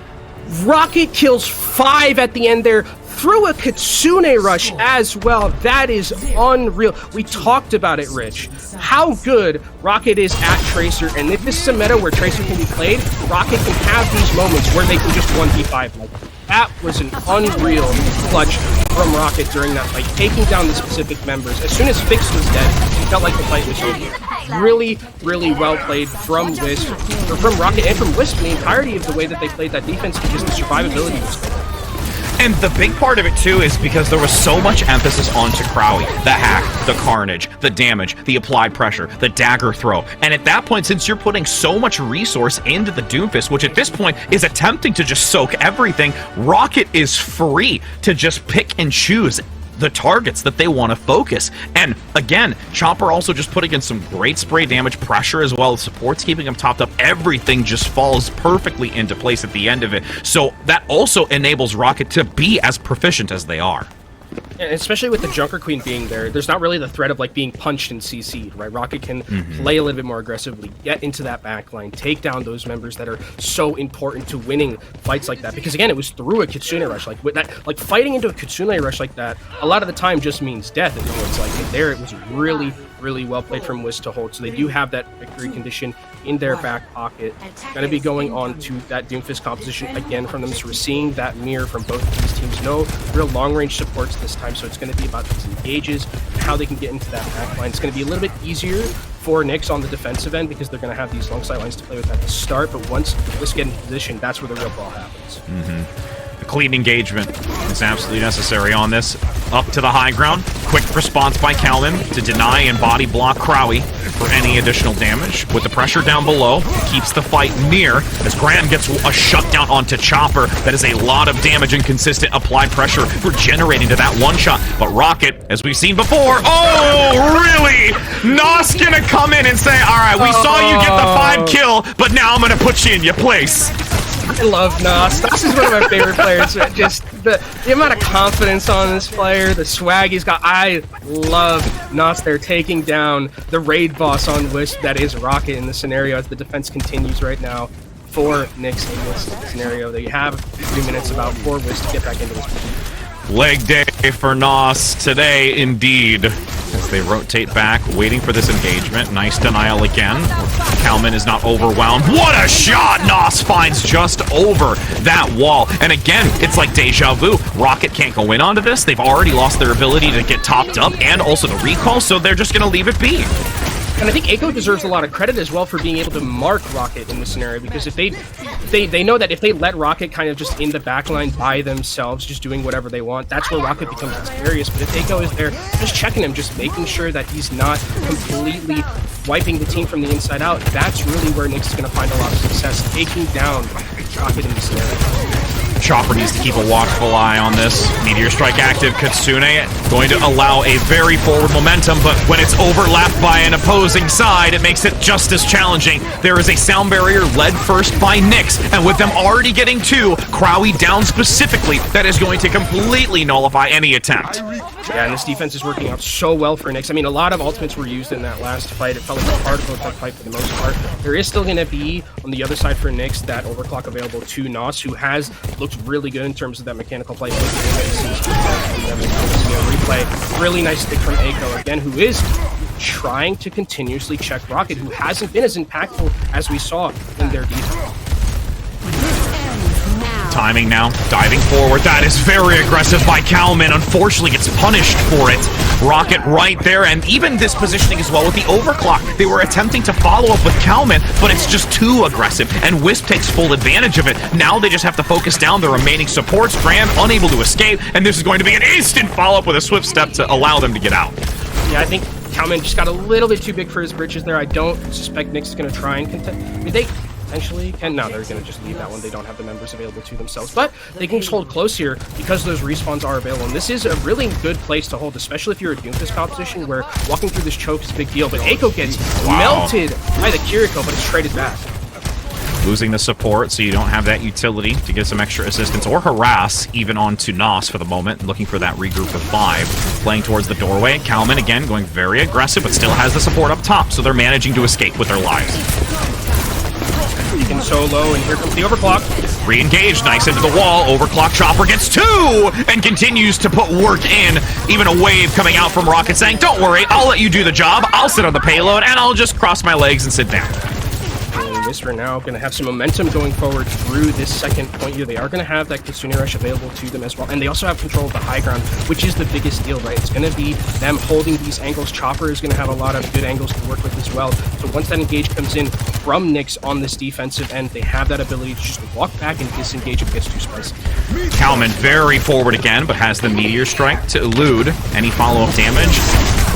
Rocket kills 5 at the end there through a Kitsune Rush as well. That is unreal. We talked about it, Rich. How good Rocket is at Tracer, and if this is a meta where Tracer can be played, Rocket can have these moments where they can just 1v5. Like, that was an unreal clutch from Rocket during that fight, taking down the specific members. As soon as Fix was dead, it felt like the fight was over. Really, really well played from WISP, or from Rocket and from WISP, the entirety of the way that they played that defense, because the survivability was good. And the big part of it, too, is because there was so much emphasis onto Crowley. The hack, the carnage, the damage, the applied pressure, the dagger throw. And at that point, since you're putting so much resource into the Doomfist, which at this point is attempting to just soak everything, Rocket is free to just pick and choose the targets that they want to focus. And again, Chopper also just putting in some great spray damage, pressure as well as supports, keeping them topped up. Everything just falls perfectly into place at the end of it. So that also enables Rocket to be as proficient as they are. And especially with the Junker Queen being there, there's not really the threat of like being punched and CC'd, right? Rocket can play a little bit more aggressively, get into that backline, take down those members that are so important to winning fights like that. Because again, it was through a Kitsune Rush. Like with that, like fighting into a Kitsune Rush like that, a lot of the time just means death. It feels like. And there, it was really, really well played from WISP to hold. So they do have that victory condition in their back pocket. Going to be going on to that Doomfist composition again from them. So we're seeing that mirror from both of these teams. No real long-range supports this time, so it's going to be about these engages and how they can get into that backline. It's going to be a little bit easier for Nyx on the defensive end because they're going to have these long sight lines to play with at the start, but once let's get in position, that's where the real ball happens. A clean engagement is absolutely necessary on this. Up to the high ground. Quick response by Kalman to deny and body block Crowley for any additional damage. With the pressure down below, keeps the fight near as Graham gets a shutdown onto Chopper. That is a lot of damage and consistent applied pressure for generating to that one shot. But Rocket, as we've seen before, oh, really? Nos gonna come in and say, all right, we saw you get the 5 kill, but now I'm gonna put you in your place. I love Nos. Nos is one of my favorite players. Just the amount of confidence on this player, the swag he's got. I love Nos. They're taking down the raid boss on WISP, that is Rocket, in the scenario as the defense continues right now for Nyx in this scenario. They have 3 minutes about for WISP to get back into this. Leg day for Nos today, indeed. As they rotate back, waiting for this engagement. Nice denial again. Kalman is not overwhelmed. What a shot! Nos finds just over that wall. And again, it's like deja vu. Rocket can't go in onto this. They've already lost their ability to get topped up and also the recall, so they're just going to leave it be. And I think Echo deserves a lot of credit as well for being able to mark Rocket in this scenario, because if they know that if they let Rocket kind of just in the backline by themselves, just doing whatever they want, that's where Rocket becomes mysterious. But if Echo is there, just checking him, just making sure that he's not completely wiping the team from the inside out, that's really where Nyx is going to find a lot of success, taking down Rocket in this scenario. Chopper needs to keep a watchful eye on this. Meteor Strike active. Kitsune going to allow a very forward momentum, but when it's overlapped by an opposing side, it makes it just as challenging. There is a sound barrier led first by Nyx, and with them already getting 2, Crowy down specifically, that is going to completely nullify any attempt. Yeah, and this defense is working out so well for Nyx. I mean, a lot of ultimates were used in that last fight. It felt like a particle attack fight for the most part. There is still going to be, on the other side for Nyx, that overclock available to Nos, who has looked really good in terms of that mechanical play. Replay. Really nice stick from Echo again, who is trying to continuously check Rocket, who hasn't been as impactful as we saw in their defense. Timing now, diving forward. That is very aggressive by Kalman. Unfortunately, gets punished for it. Rocket right there, and even this positioning as well with the overclock. They were attempting to follow up with Kalman, but it's just too aggressive, and Wisp takes full advantage of it. Now they just have to focus down the remaining supports. Graham unable to escape, and this is going to be an instant follow-up with a swift step to allow them to get out. Yeah, I think Kalman just got a little bit too big for his britches there. I don't suspect Nyx is going to try and contest. I mean, they potentially can. No, they're going to just leave that one. They don't have the members available to themselves. But they can just hold close here because those respawns are available. And this is a really good place to hold, especially if you're a Doomfist competition where walking through this choke is a big deal. But Echo gets melted by the Kiriko, but it's traded back. Losing the support, so you don't have that utility to get some extra assistance or harass even onto Nos for the moment, looking for that regroup of 5. Playing towards the doorway. Kalman, again, going very aggressive, but still has the support up top, so they're managing to escape with their lives. Deacon so low, and here comes the overclock. Re-engage, nice into the wall. Overclock Chopper gets 2 and continues to put work in. Even a wave coming out from Rocket saying, don't worry, I'll let you do the job. I'll sit on the payload, and I'll just cross my legs and sit down. Wisp are now going to have some momentum going forward through this second point here. They are going to have that Kitsune Rush available to them as well, and they also have control of the high ground, which is the biggest deal, right? It's going to be them holding these angles. Chopper is going to have a lot of good angles to work with as well. So once that engage comes in from Nyx on this defensive end, they have that ability to just walk back and disengage if it gets too spicy. Kalman very forward again, but has the Meteor Strike to elude any follow-up damage.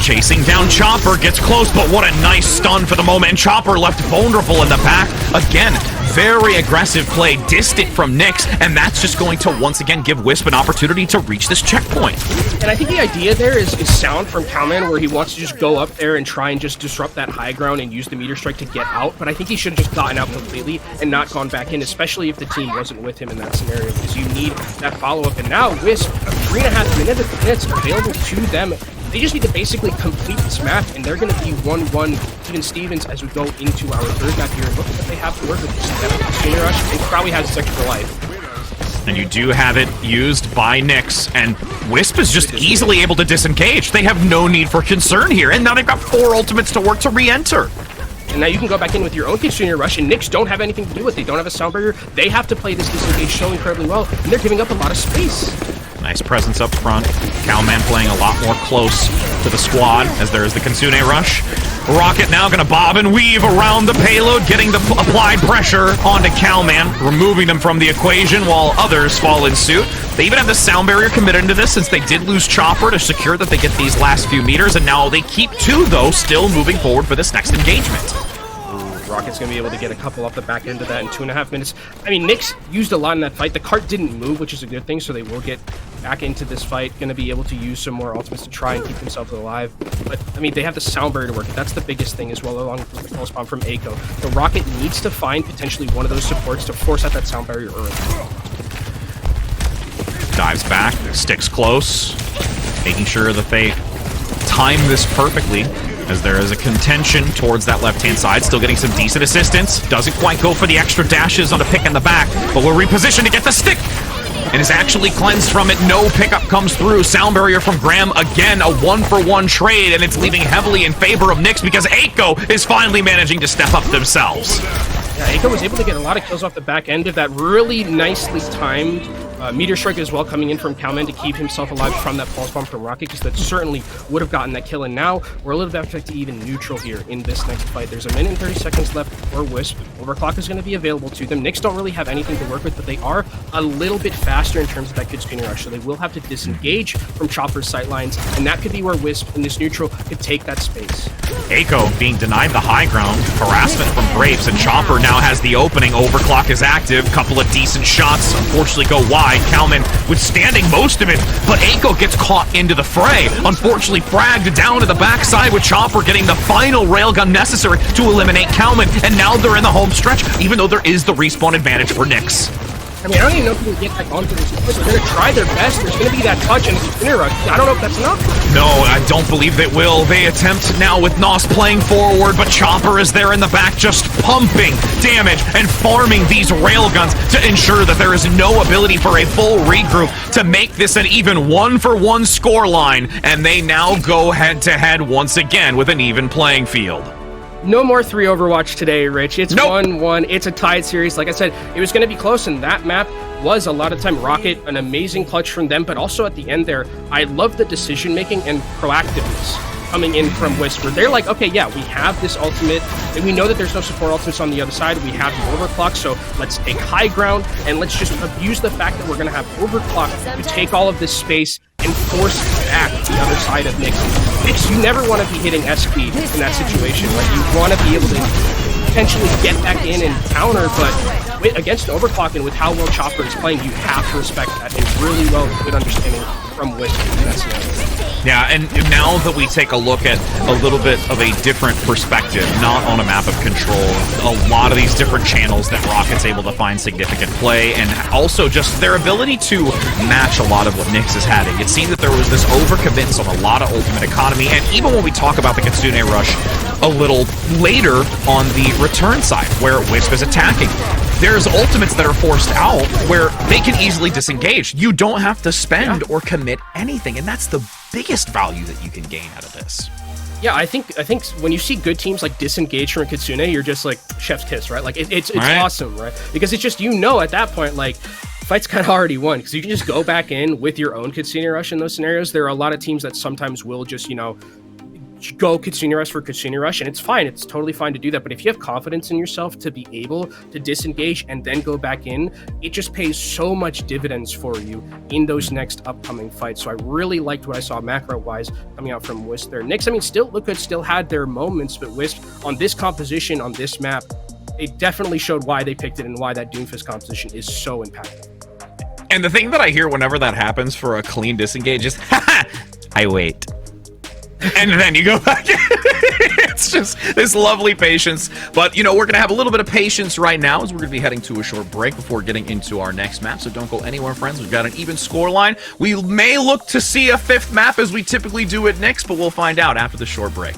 Chasing down Chopper, gets close, but what a nice stun for the moment. And Chopper left vulnerable in the back. Again, very aggressive play, distant from Nyx, and that's just going to once again give Wisp an opportunity to reach this checkpoint. And I think the idea there is sound from Kalman, where he wants to just go up there and try and just disrupt that high ground and use the Meteor Strike to get out, but I think he should have just gotten out completely and not gone back in, especially if the team wasn't with him in that scenario, because you need that follow-up. And now Wisp, 3.5 minutes available to them. They just need to basically complete this map, and they're going to be 1-1 even Stevens as we go into our third map here. And look at what they have to work with. Senior Rush, and Crowley has his extra life. And you do have it used by Nyx, and Wisp is just easily able to disengage. They have no need for concern here, and now they've got 4 ultimates to work to re-enter. And now you can go back in with your own Kitsune Rush, and Nyx don't have anything to do with it. They don't have a sound barrier. They have to play this disengage so incredibly well, and they're giving up a lot of space. Nice presence up front. Kalman playing a lot more close to the squad as there is the Kitsune Rush. Rocket now going to bob and weave around the payload, getting the applied pressure onto Kalman, removing them from the equation while others fall in suit. They even have the sound barrier committed into this since they did lose Chopper to secure that they get these last few meters, and now they keep 2, though, still moving forward for this next engagement. Rocket's going to be able to get a couple off the back end of that in 2.5 minutes. I mean, Nyx used a lot in that fight. The cart didn't move, which is a good thing, so they will get back into this fight. Going to be able to use some more ultimates to try and keep themselves alive. But, I mean, they have the sound barrier to work. That's the biggest thing as well, along with the pulse bomb from Echo. The Rocket needs to find potentially one of those supports to force out that sound barrier early. Dives back, sticks close, making sure that they time this perfectly, as there is a contention towards that left-hand side, still getting some decent assistance. Doesn't quite go for the extra dashes on a pick in the back, but will reposition to get the stick, and is actually cleansed from it. No pickup comes through. Sound barrier from Graham, again, a 1-for-1 trade, and it's leaving heavily in favor of Nyx because Echo is finally managing to step up themselves. Yeah, Echo was able to get a lot of kills off the back end of that. Really nicely timed Meteor Strike as well coming in from Calman to keep himself alive from that pulse bomb from Rocket, because that certainly would have gotten that kill. And now we're a little bit back to even neutral here in this next fight. There's a minute and 30 seconds left for Wisp. Overclock is going to be available to them. Nyx don't really have anything to work with, but they are a little bit faster in terms of that Kitsune rush, so they will have to disengage from Chopper's sightlines, and that could be where Wisp in this neutral could take that space. Echo being denied the high ground, harassment from Grapes, and Chopper now has the opening. Overclock is active, couple of decent shots, unfortunately go wide. Kalman withstanding most of it, but Echo gets caught into the fray. Unfortunately fragged down to the backside, with Chopper getting the final railgun necessary to eliminate Kalman, and now they're in the home stretch, even though there is the respawn advantage for Nyx. I mean, I don't even know if we can get back onto this. They're going to try their best. There's going to be that touch and rush. I don't know if that's enough. No, I don't believe they will. They attempt now with Nos playing forward, but Chopper is there in the back just pumping damage and farming these railguns to ensure that there is no ability for a full regroup to make this an even 1-for-1 scoreline, and they now go head-to-head once again with an even playing field. No more 3 Overwatch today, Rich. It's Nope. 1-1. It's a tied series. Like I said, it was going to be close, and that map was a lot of time Rocket, an amazing clutch from them, but also at the end there, I love the decision-making and proactiveness coming in from Wisp. They're like, okay, yeah, we have this ultimate, and we know that there's no support ultimates on the other side. We have the Overclock, so let's take high ground, and let's just abuse the fact that we're going to have Overclock to take all of this space and force back the other side of Nyx. Nyx, you never want to be hitting SP in that situation. Like, you want to be able to potentially get back in and counter, but against Overclock and with how well Chopper is playing, you have to respect that, and really well, good understanding from Wisp in that scenario. Yeah, and now that we take a look at a little bit of a different perspective, not on a map of control, a lot of these different channels that Rocket's able to find significant play, and also just their ability to match a lot of what Nyx is having. It seemed that there was this overcommits on a lot of ultimate economy, and even when we talk about the Kitsune rush a little later on the return side, where Wisp is attacking, there's ultimates that are forced out where they can easily disengage. You don't have to spend or commit anything, and that's the biggest value that you can gain out of this. Yeah, I think when you see good teams like disengage from a Kitsune, you're just like chef's kiss, right? Like it's right. Awesome, right? Because it's just, you know, at that point, like, fight's kind of already won, because you can just go back in with your own Kitsune rush in those scenarios. There are a lot of teams that sometimes will just, you know, go Kitsune rush for Kitsune rush, and it's fine. It's totally fine to do that. But if you have confidence in yourself to be able to disengage and then go back in, it just pays so much dividends for you in those next upcoming fights. So I really liked what I saw macro-wise coming out from Wisp there. Nyx, I mean, still look good, still had their moments, but Wisp on this composition, on this map, it definitely showed why they picked it and why that Doomfist composition is so impactful. And the thing that I hear whenever that happens for a clean disengage is, haha, I wait. And then you go back. It's just this lovely patience. But, you know, we're going to have a little bit of patience right now as we're going to be heading to a short break before getting into our next map. So don't go anywhere, friends. We've got an even score line. We may look to see a fifth map as we typically do at Nyx, but we'll find out after the short break.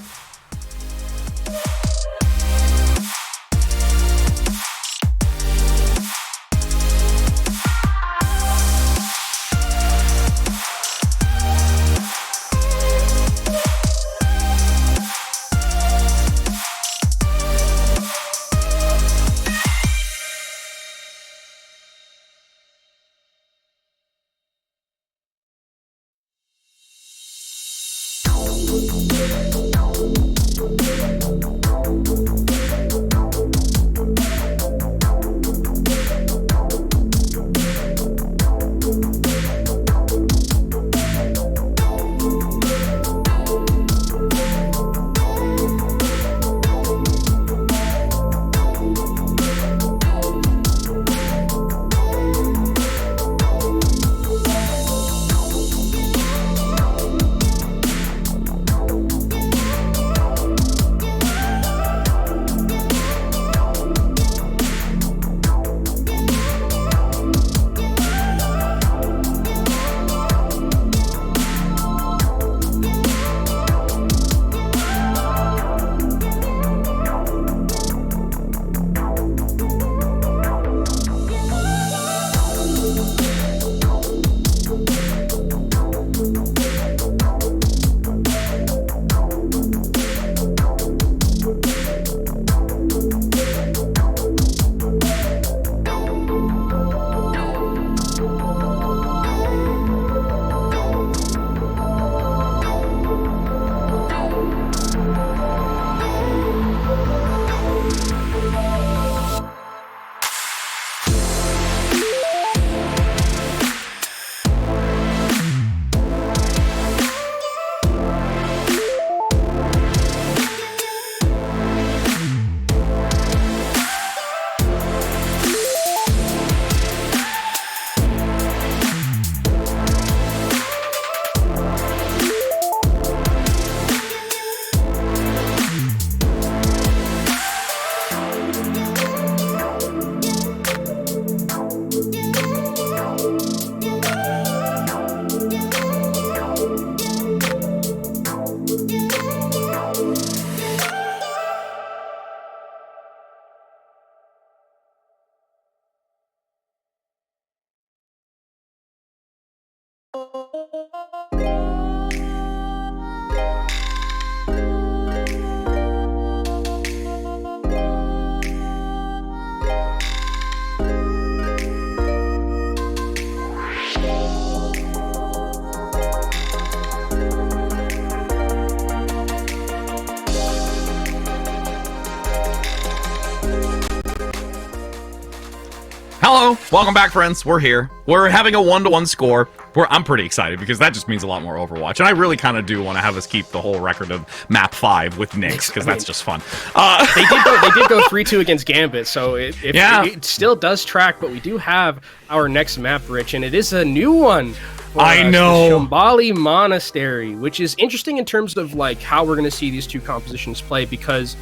Hello, welcome back, friends. We're here. We're having a 1-to-1 score. I'm pretty excited because that just means a lot more Overwatch, and I really kind of do want to have us keep the whole record of map 5 with Nyx because that's just fun. They did go 3-2 against Gambit, so it still does track. But we do have our next map, Rich, and it is a new one. I know. The Shambali Monastery, which is interesting in terms of like how we're going to see these two compositions play, because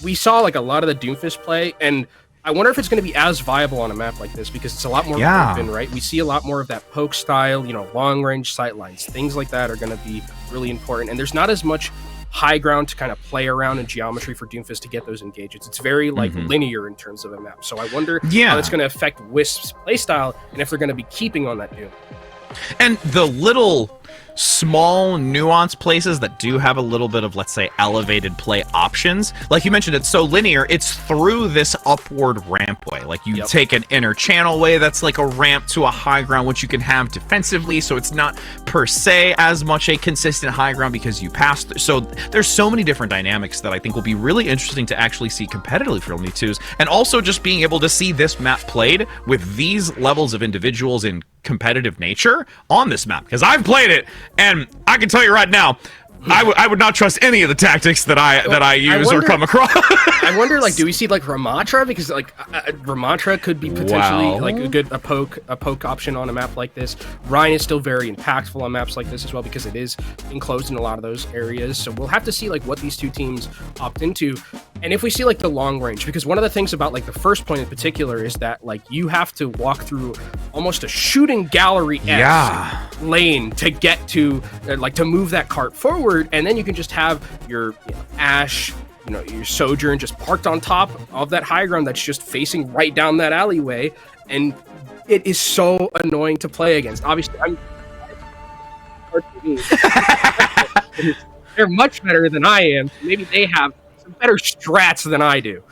we saw like a lot of the Doomfist play, and I wonder if it's going to be as viable on a map like this, because it's a lot more open, right? We see a lot more of that poke style, long range sight lines. Things like that are going to be really important, and there's not as much high ground to kind of play around in geometry for Doomfist to get those engagements. It's very like linear in terms of a map. So I wonder how it's going to affect Wisp's playstyle, and if they're going to be keeping on that Doom. And the little small nuanced places that do have a little bit of, let's say, elevated play options, like you mentioned, it's so linear, it's through this upward rampway. Like you take an inner channel way that's like a ramp to a high ground, which you can have defensively, so it's not per se as much a consistent high ground because you pass through. So there's so many different dynamics that I think will be really interesting to actually see competitively for Me2s, and also just being able to see this map played with these levels of individuals in competitive nature on this map, because I've played it, and I can tell you right now, I would not trust any of the tactics that I use or come across. I wonder, like, do we see like Ramatra? Because like Ramatra could be potentially like a poke option on a map like this. Ryan is still very impactful on maps like this as well, because it is enclosed in a lot of those areas. So we'll have to see like what these two teams opt into, and if we see like the long range, because one of the things about like the first point in particular is that like you have to walk through almost a shooting gallery lane to get to like to move that cart forward. And then you can just have your Ash, your Sojourn just parked on top of that high ground that's just facing right down that alleyway, and it is so annoying to play against. Obviously, they're much better than I am. So maybe they have some better strats than I do.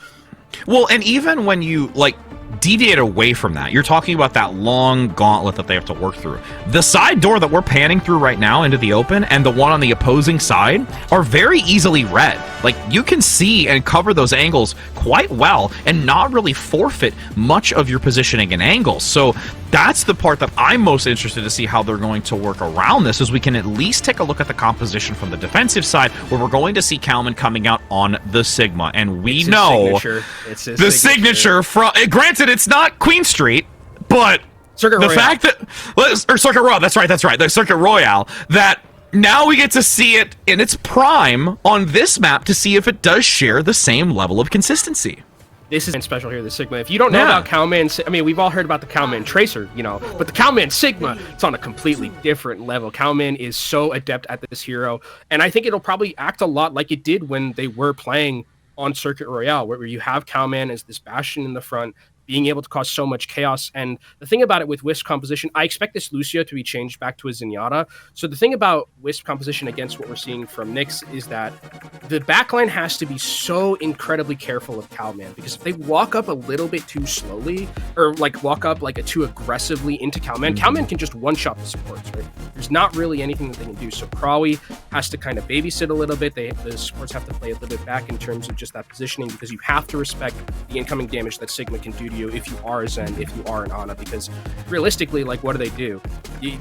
Well, and even when you like deviate away from that, you're talking about that long gauntlet that they have to work through. The side door that we're panning through right now into the open and the one on the opposing side are very easily read. Like, you can see and cover those angles quite well and not really forfeit much of your positioning and angles. So that's the part that I'm most interested to see how they're going to work around this, is we can at least take a look at the composition from the defensive side, where we're going to see Kalman coming out on the Sigma, and we know it's the signature from, granted, it's not Queen Street, but Circuit Royale. Fact that, or Circuit Royale, that's right, the Circuit Royale, that now we get to see it in its prime on this map to see if it does share the same level of consistency. This is special here, the Sigma. If you don't know about Cowman, I mean, we've all heard about the Cowman Tracer, but the Cowman Sigma, it's on a completely different level. Cowman is so adept at this hero, and I think it'll probably act a lot like it did when they were playing on Circuit Royale, where you have Cowman as this bastion in the front, being able to cause so much chaos. And the thing about it with Wisp composition, I expect this Lucio to be changed back to a Zenyatta. So the thing about Wisp composition against what we're seeing from Nyx is that the backline has to be so incredibly careful of Cowman, because if they walk up a little bit too slowly, or like walk up like too aggressively into Cowman, Cowman can just one-shot the supports, right? There's not really anything that they can do. So Krawi has to kind of babysit a little bit. The supports have to play a little bit back in terms of just that positioning, because you have to respect the incoming damage that Sigma can do to you if you are a Zen, if you are an Ana, because realistically, like, what do?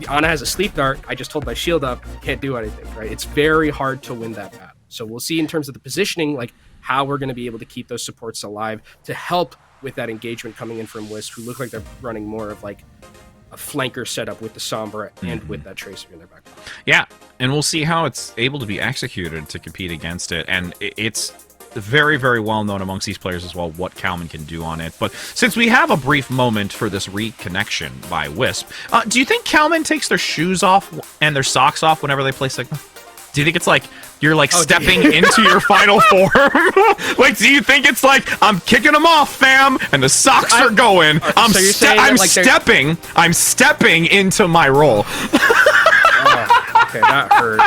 Ana has a sleep dart. I just hold my shield up, can't do anything, right? It's very hard to win that battle. So we'll see in terms of the positioning, like how we're going to be able to keep those supports alive to help with that engagement coming in from Wisp, who look like they're running more of like a flanker setup with the Sombra and with that Tracer in their back. Yeah, and we'll see how it's able to be executed to compete against it, and it's very, very well known amongst these players as well what Kalman can do on it. But since we have a brief moment for this reconnection by Wisp, do you think Kalman takes their shoes off and their socks off whenever they play Sigma? Do you think it's like you're like stepping into your final form? Like, do you think it's like, I'm kicking them off, fam, and the socks are going? I'm stepping into my role. Okay, that hurt.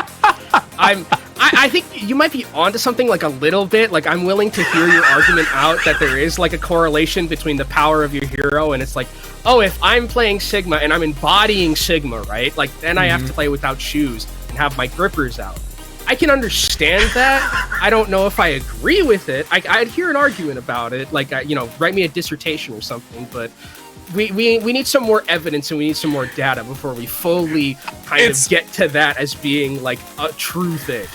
I think you might be onto something like a little bit. Like, I'm willing to hear your argument out that there is like a correlation between the power of your hero, and it's like, oh, if I'm playing Sigma and I'm embodying Sigma, right? Like, then I have to play without shoes and have my grippers out. I can understand that. I don't know if I agree with it. I'd hear an argument about it, like, write me a dissertation or something, but we need some more evidence and we need some more data before we fully kind of get to that as being like a true thing.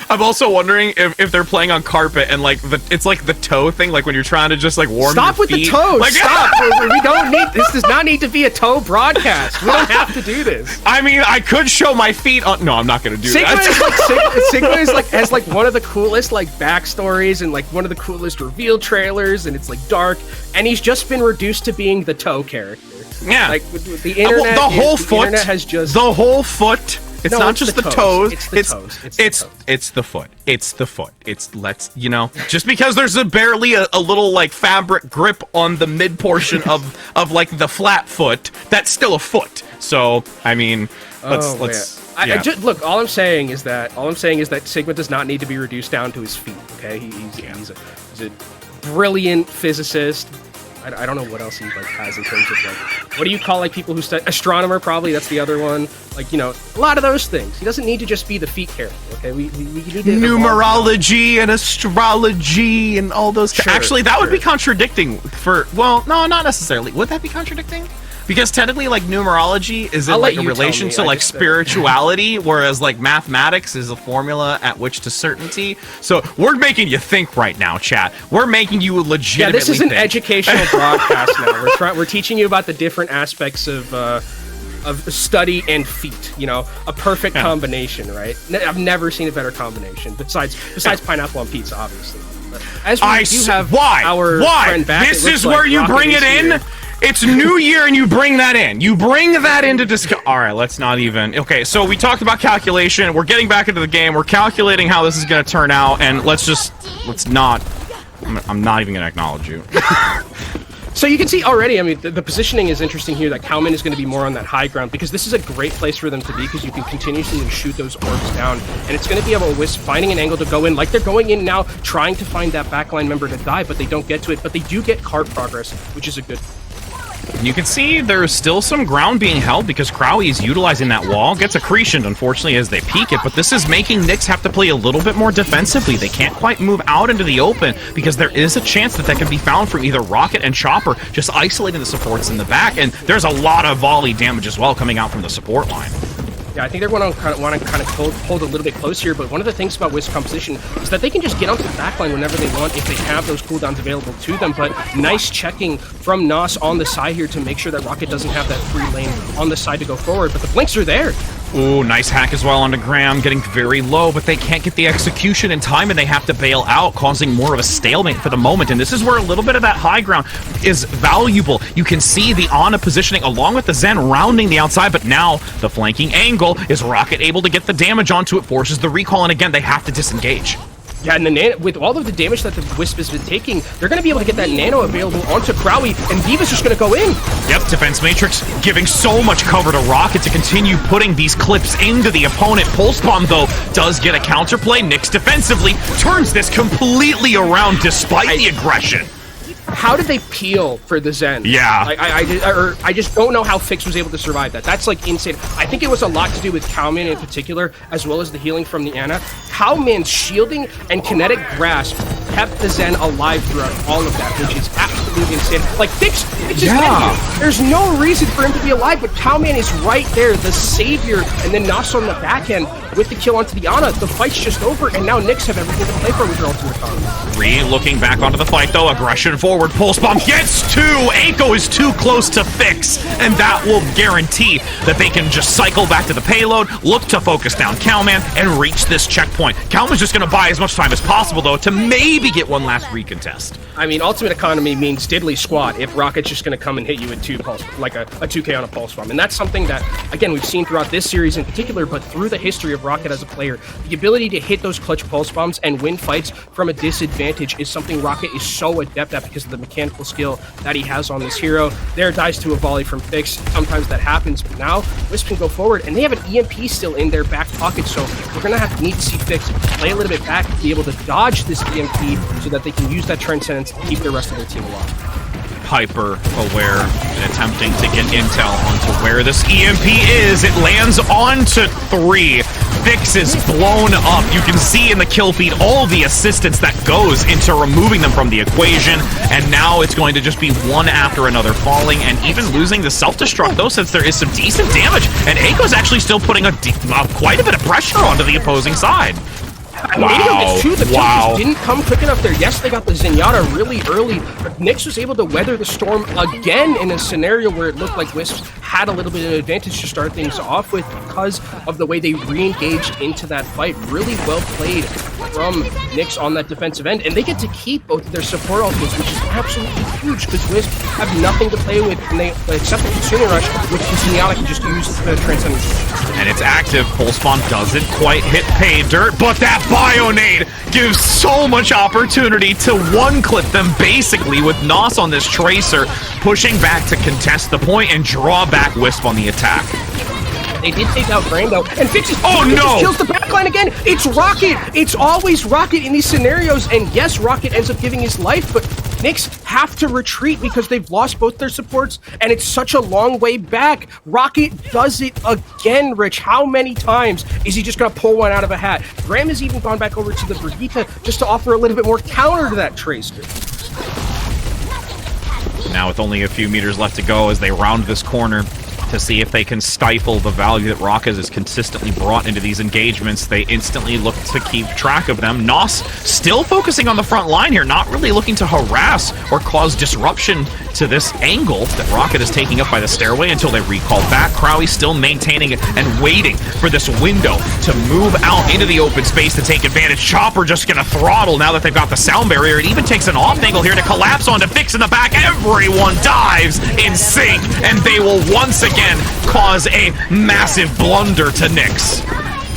I'm also wondering if they're playing on carpet and like it's like the toe thing, like when you're trying to just like warm Stop your with feet. the toes. Like, Stop. We don't need this. Does not need to be a toe broadcast. We don't have to do this. I mean, I could show my feet on. No, I'm not gonna do that. Sigma is like has like one of the coolest like backstories and like one of the coolest reveal trailers, and it's like dark, and he's just been reduced to being the toe character. Yeah, like the internet. The whole the foot internet has just the whole foot. It's no, not it's just the toes. It's the toes. It's the foot. It's the foot. It's just because there's barely a little like fabric grip on the mid portion of like the flat foot, that's still a foot. So I mean, let's. Yeah. Look, all I'm saying is that Sigma does not need to be reduced down to his feet. Okay, he's a brilliant physicist. I don't know what else he like has in terms of like, what do you call like people who study astronomer? Probably that's the other one. Like, you know, a lot of those things. He doesn't need to just be the feet character. Okay, we need to numerology and astrology and all those. Actually, that would be contradicting. No, not necessarily. Would that be contradicting? Because technically, like, numerology is in like a relation to like spirituality, whereas like mathematics is a formula at which to certainty. So we're making you think right now, chat. We're making you legitimately. Yeah, this is an think. educational broadcast now. We're teaching you about the different aspects of study and feet. You know, a perfect combination, right? I've never seen a better combination besides pineapple on pizza, obviously. But as we do have our friend back, this is where you bring it in. It's New Year and you bring that in. You bring that into discussion. All right, let's not even. Okay, so we talked about calculation. We're getting back into the game. We're calculating how this is going to turn out, and let's not. I'm not even going to acknowledge you. So you can see already, I mean, the positioning is interesting here, that Cowman is going to be more on that high ground, because this is a great place for them to be, because you can continuously shoot those orbs down, and it's going to be able to WISP finding an angle to go in, like they're going in now, trying to find that backline member to die, but they don't get to it, but they do get cart progress, which is a good. You can see there's still some ground being held because Crowley is utilizing that wall. Gets accretioned, unfortunately, as they peek it, but this is making Nyx have to play a little bit more defensively. They can't quite move out into the open because there is a chance that can be found from either Rocket and Chopper, just isolating the supports in the back, and there's a lot of volley damage as well coming out from the support line. Yeah, I think they're going to want to hold a little bit close here, but one of the things about WISP composition is that they can just get onto the backline whenever they want if they have those cooldowns available to them, but nice checking from Nos on the side here to make sure that Rocket doesn't have that free lane on the side to go forward, but the blinks are there. Ooh, nice hack as well onto Graham, getting very low, but they can't get the execution in time, and they have to bail out, causing more of a stalemate for the moment, and this is where a little bit of that high ground is valuable. You can see the Ana positioning along with the Zen rounding the outside, but now the flanking angle is Rocket able to get the damage onto it, forces the recall, and again, they have to disengage. Yeah, and with all of the damage that the WISP has been taking, they're going to be able to get that nano available onto Crowley, and Diva's just going to go in. Yep, Defense Matrix giving so much cover to Rocket to continue putting these clips into the opponent. Pulse Bomb, though, does get a counterplay. Nyx defensively turns this completely around despite the aggression. How did they peel for the Zen? Yeah. Like, I just don't know how Fix was able to survive that. That's like insane. I think it was a lot to do with Cowman in particular, as well as the healing from the Ana. Cowman's shielding and kinetic grasp kept the Zen alive throughout all of that, which is absolutely insane. Like, Fix is dead here. There's no reason for him to be alive, but Cowman is right there, the savior, and then Nos on the back end with the kill onto the Ana. The fight's just over, and now Nyx have everything to play for with their ultimate combo. Looking back onto the fight, though, aggression forward, Pulse Bomb gets two! Eiko is too close to Fix, and that will guarantee that they can just cycle back to the payload, look to focus down Cowman, and reach this checkpoint. Cowman's just going to buy as much time as possible, though, to maybe get one last recontest. I mean, ultimate economy means diddly squat if Rocket's just going to come and hit you with two pulse, like a 2K on a Pulse Bomb. And that's something that, again, we've seen throughout this series in particular, but through the history of Rocket as a player, the ability to hit those clutch Pulse Bombs and win fights from a disadvantage is something Rocket is so adept at because of the mechanical skill that he has on this hero. There dies to a volley from Fix. Sometimes that happens, but now Wisp can go forward, and they have an EMP still in their back pocket, so we're going to need to see Fix play a little bit back, be able to dodge this EMP so that they can use that Transcendence to keep the rest of their team alive. Hyper aware and attempting to get intel onto where this EMP is. It lands onto 3. Fix is blown up. You can see in the kill feed all the assistance that goes into removing them from the equation, and now it's going to just be one after another falling, and even losing the self-destruct, though, since there is some decent damage, and Aiko's actually still putting quite a bit of pressure onto the opposing side. Wow. It's true, the kill just didn't come quick enough there. Yes, they got the Zenyatta really early, but Nyx was able to weather the storm again in a scenario where it looked like Wisp had a little bit of advantage to start things off with because of the way they re-engaged into that fight. Really well played from Nyx on that defensive end, and they get to keep both of their support ultimates, which is absolutely huge because Wisp have nothing to play with, and they accept the Kitsune Rush, which the Zenyatta can just use the Transcendence. And it's active. Pulse Bomb doesn't quite hit pay dirt, but that Bionade gives so much opportunity to one-clip them, basically, with Nos on this Tracer, pushing back to contest the point and draw back Wisp on the attack. They did take out Graham, though, and Fixes no! kills the backline again. It's Rocket. It's always Rocket in these scenarios, and yes, Rocket ends up giving his life, but Nyx have to retreat because they've lost both their supports, and it's such a long way back. Rocket does it again, Rich. How many times is he just going to pull one out of a hat? Graham has even gone back over to the Brigitte just to offer a little bit more counter to that Tracer. Now with only a few meters left to go as they round this corner to see if they can stifle the value that Rocket has consistently brought into these engagements, they instantly look to keep track of them. Nos still focusing on the front line here, not really looking to harass or cause disruption to this angle that Rocket is taking up by the stairway until they recall back. Crowley still maintaining it and waiting for this window to move out into the open space to take advantage. Chopper just gonna throttle now that they've got the sound barrier. It even takes an off angle here to collapse onto Fix in the back. Everyone dives in sync, and they will once again cause a massive blunder to Nyx.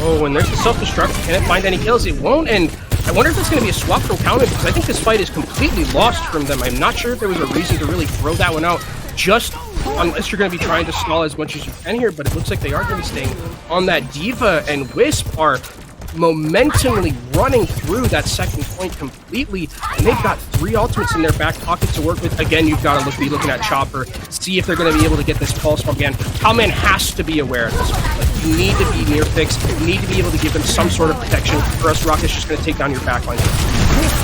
Oh, when there's the self-destruct, can it find any kills? It won't, and I wonder if it's going to be a swap from Counter, because I think this fight is completely lost from them. I'm not sure if there was a reason to really throw that one out, just unless you're going to be trying to stall as much as you can here, but it looks like they are going to be staying on that D.Va, and Wisp are momentumly running through that second point completely, and they've got 3 ultimates in their back pocket to work with. Again, you've got to be looking at Chopper, see if they're going to be able to get this pulse bomb again. Cowman has to be aware of this. Like, you need to be near Fix, you need to be able to give them some sort of protection, or else Rocket's just going to take down your backline.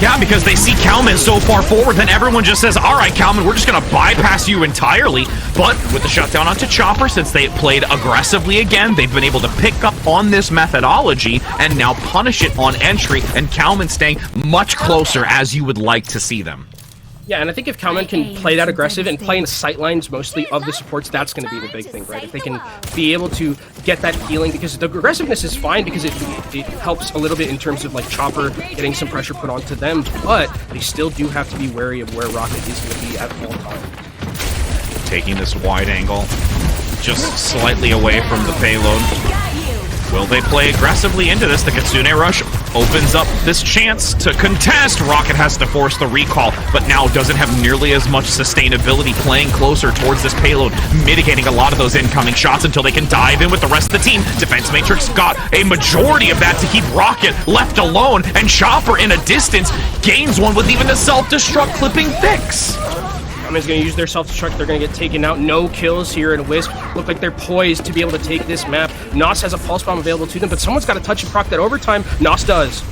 Yeah, because they see Kalman so far forward, then everyone just says, all right, Kalman, we're just going to bypass you entirely. But with the shutdown onto Chopper, since they played aggressively again, they've been able to pick up on this methodology and now punish it on entry, and Kalman staying much closer as you would like to see them. Yeah, and I think if Kalman can play that aggressive and play in the sightlines mostly of the supports, that's going to be the big thing, right? If they can be able to get that feeling, because the aggressiveness is fine because it helps a little bit in terms of like Chopper getting some pressure put onto them, but they still do have to be wary of where Rocket is going to be at all times. Taking this wide angle, just slightly away from the payload. Will they play aggressively into this? The Kitsune Rush opens up this chance to contest. Rocket has to force the recall, but now doesn't have nearly as much sustainability playing closer towards this payload, mitigating a lot of those incoming shots until they can dive in with the rest of the team. Defense Matrix got a majority of that to keep Rocket left alone, and Chopper in a distance gains one with even the self-destruct clipping Fix. Is going to use their self-destruct. They're going to get taken out. No kills here in Wisp. Look like they're poised to be able to take this map. Nos has a pulse bomb available to them, but someone's got to touch and proc that overtime. Nos does.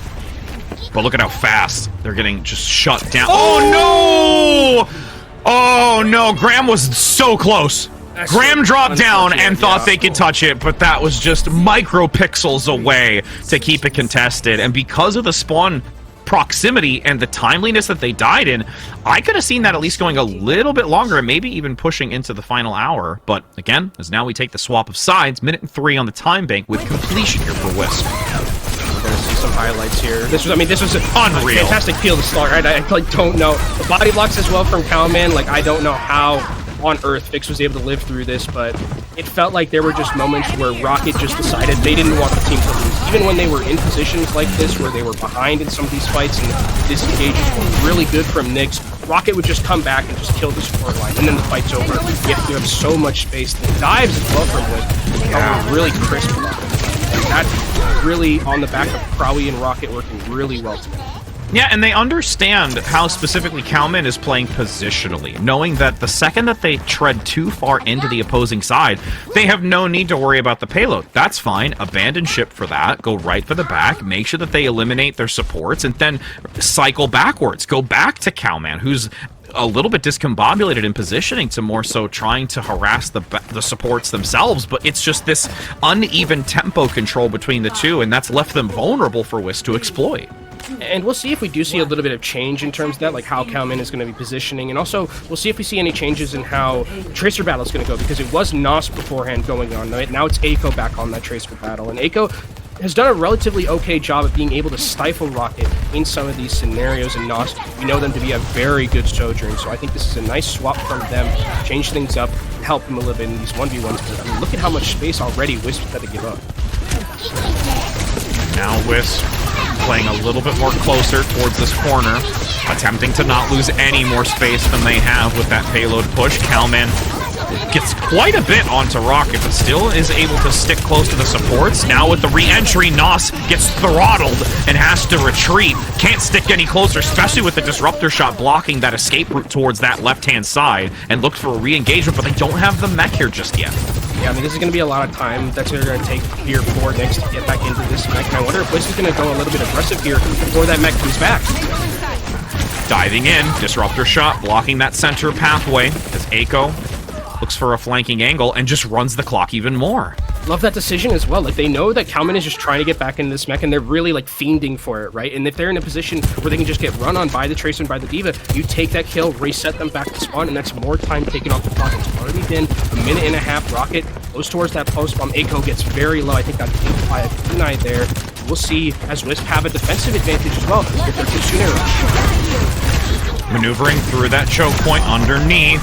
But look at how fast they're getting just shut down. Oh no! Oh no! Graham was so close. Graham dropped down and thought they could touch it, but that was just micropixels away to keep it contested. And because of the spawn proximity and the timeliness that they died in, I could have seen that at least going a little bit longer and maybe even pushing into the final hour. But again, as now we take the swap of sides, minute and 3 on the time bank with completion here for Wisp. We're gonna see some highlights here. This was an unreal, fantastic field to start. Right? I like don't know the body blocks as well from Cowman. Like I don't know how on earth Fix was able to live through this, but it felt like there were just moments where Rocket just decided they didn't want the team to lose. Even when they were in positions like this where they were behind in some of these fights and disengages were really good from Nyx, Rocket would just come back and just kill the support line, and then the fight's over. You have so much space. The dives as well from Wisp are really crisp. And that's really on the back of Crowley and Rocket working really well together. Yeah, and they understand how specifically Cowman is playing positionally, knowing that the second that they tread too far into the opposing side, they have no need to worry about the payload. That's fine. Abandon ship for that. Go right for the back. Make sure that they eliminate their supports, and then cycle backwards. Go back to Cowman, who's a little bit discombobulated in positioning to more so trying to harass the supports themselves, but it's just this uneven tempo control between the two, and that's left them vulnerable for WISP to exploit. And we'll see if we do see a little bit of change in terms of that, like how Cowman is going to be positioning, and also we'll see if we see any changes in how Tracer battle is going to go, because it was NOS beforehand going on. Now it's Eiko back on that Tracer battle, and Eiko has done a relatively okay job of being able to stifle Rocket in some of these scenarios, and NOS, we know them to be a very good Sojourn, so I think this is a nice swap from them, change things up, help them a little bit in these 1v1s, because I mean, look at how much space already Wisp's had to give up. Now Wisp playing a little bit more closer towards this corner, attempting to not lose any more space than they have with that payload push. Cowman gets quite a bit onto Rocket, but still is able to stick close to the supports. Now with the re-entry, NOS gets throttled and has to retreat. Can't stick any closer, especially with the Disruptor shot blocking that escape route towards that left-hand side, and look for a re-engagement, but they don't have the mech here just yet. Yeah, I mean, this is going to be a lot of time that they're going to take here for Nyx to get back into this mech, and I wonder if Wisp is going to go a little bit aggressive here before that mech comes back. Diving in, Disruptor shot, blocking that center pathway, as Eiko looks for a flanking angle and just runs the clock even more. Love that decision as well. Like, they know that Cowman is just trying to get back into this mech, and they're really, like, fiending for it, right? And if they're in a position where they can just get run on by the Tracer and by the D.Va, you take that kill, reset them back to spawn, and that's more time taken off the clock. It's already been a minute and a half. Rocket goes towards that post bomb. Eiko gets very low. I think that's 8 by a deny there. We'll see as Wisp have a defensive advantage as well with their Kitsune rush. Maneuvering through that choke point underneath.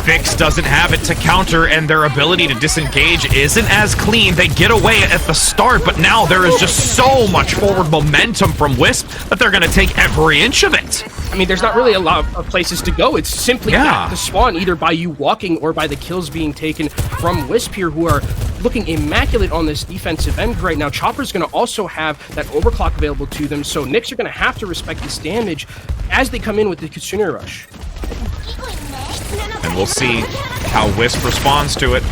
Vix doesn't have it to counter, and their ability to disengage isn't as clean. They get away at the start, but now there is just so much forward momentum from Wisp that they're going to take every inch of it. I mean, there's not really a lot of places to go. It's simply back to spawn, either by you walking or by the kills being taken from Wisp here, who are looking immaculate on this defensive end right now. Chopper's going to also have that overclock available to them, so Nyx are going to have to respect this damage as they come in with the Kitsune rush. And we'll see how Wisp responds to it.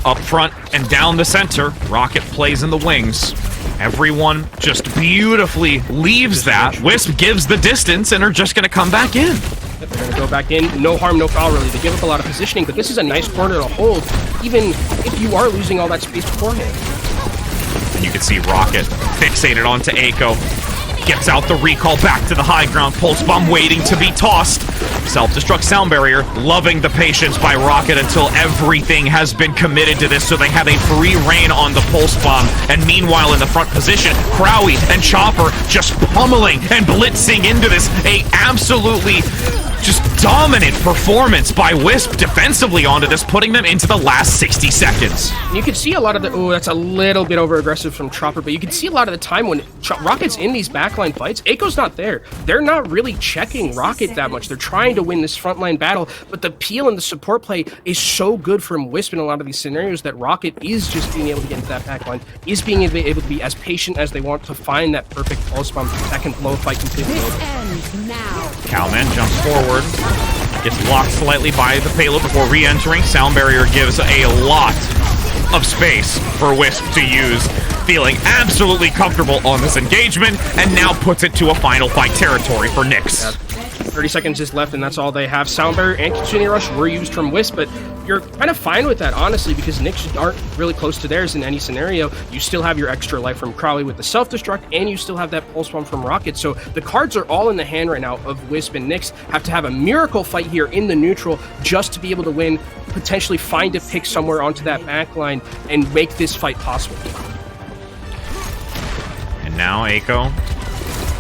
Up front and down the center, Rocket plays in the wings. Everyone just beautifully leaves that. Wisp gives the distance and are just going to come back in. They're going to go back in. No harm, no foul, really. They give up a lot of positioning, but this is a nice corner to hold, even if you are losing all that space beforehand. And you can see Rocket fixated onto Eiko. Gets out the recall back to the high ground. Pulse bomb waiting to be tossed. Self-destruct sound barrier. Loving the patience by Rocket until everything has been committed to this, so they have a free reign on the pulse bomb. And meanwhile, in the front position, Crowie and Chopper just pummeling and blitzing into this. A absolutely just dominant performance by Wisp defensively onto this, putting them into the last 60 seconds. You can see a lot of the... Oh, that's a little bit over-aggressive from Chopper, but you can see a lot of the time when Rocket's in these backline fights, Eiko's not there. They're not really checking Rocket that much. They're trying to win this frontline battle, but the peel and the support play is so good from Wisp in a lot of these scenarios that Rocket is just being able to get into that backline, is being able to be as patient as they want to find that perfect pulse bomb that can blow a fight completely over. Cowman jumps forward, gets blocked slightly by the payload before re-entering. Sound barrier gives a lot of space for Wisp to use, feeling absolutely comfortable on this engagement, and now puts it to a final fight territory for Nyx. 30 seconds is left, and that's all they have. Sound barrier and Kitsune rush were used from Wisp, but you're kind of fine with that, honestly, because Nyx aren't really close to theirs in any scenario. You still have your extra life from Crowley with the self-destruct, and you still have that pulse bomb from Rocket, so the cards are all in the hand right now of Wisp, and Nyx have to have a miracle fight here in the neutral just to be able to win, potentially find a pick somewhere onto that backline, and make this fight possible. And now Eiko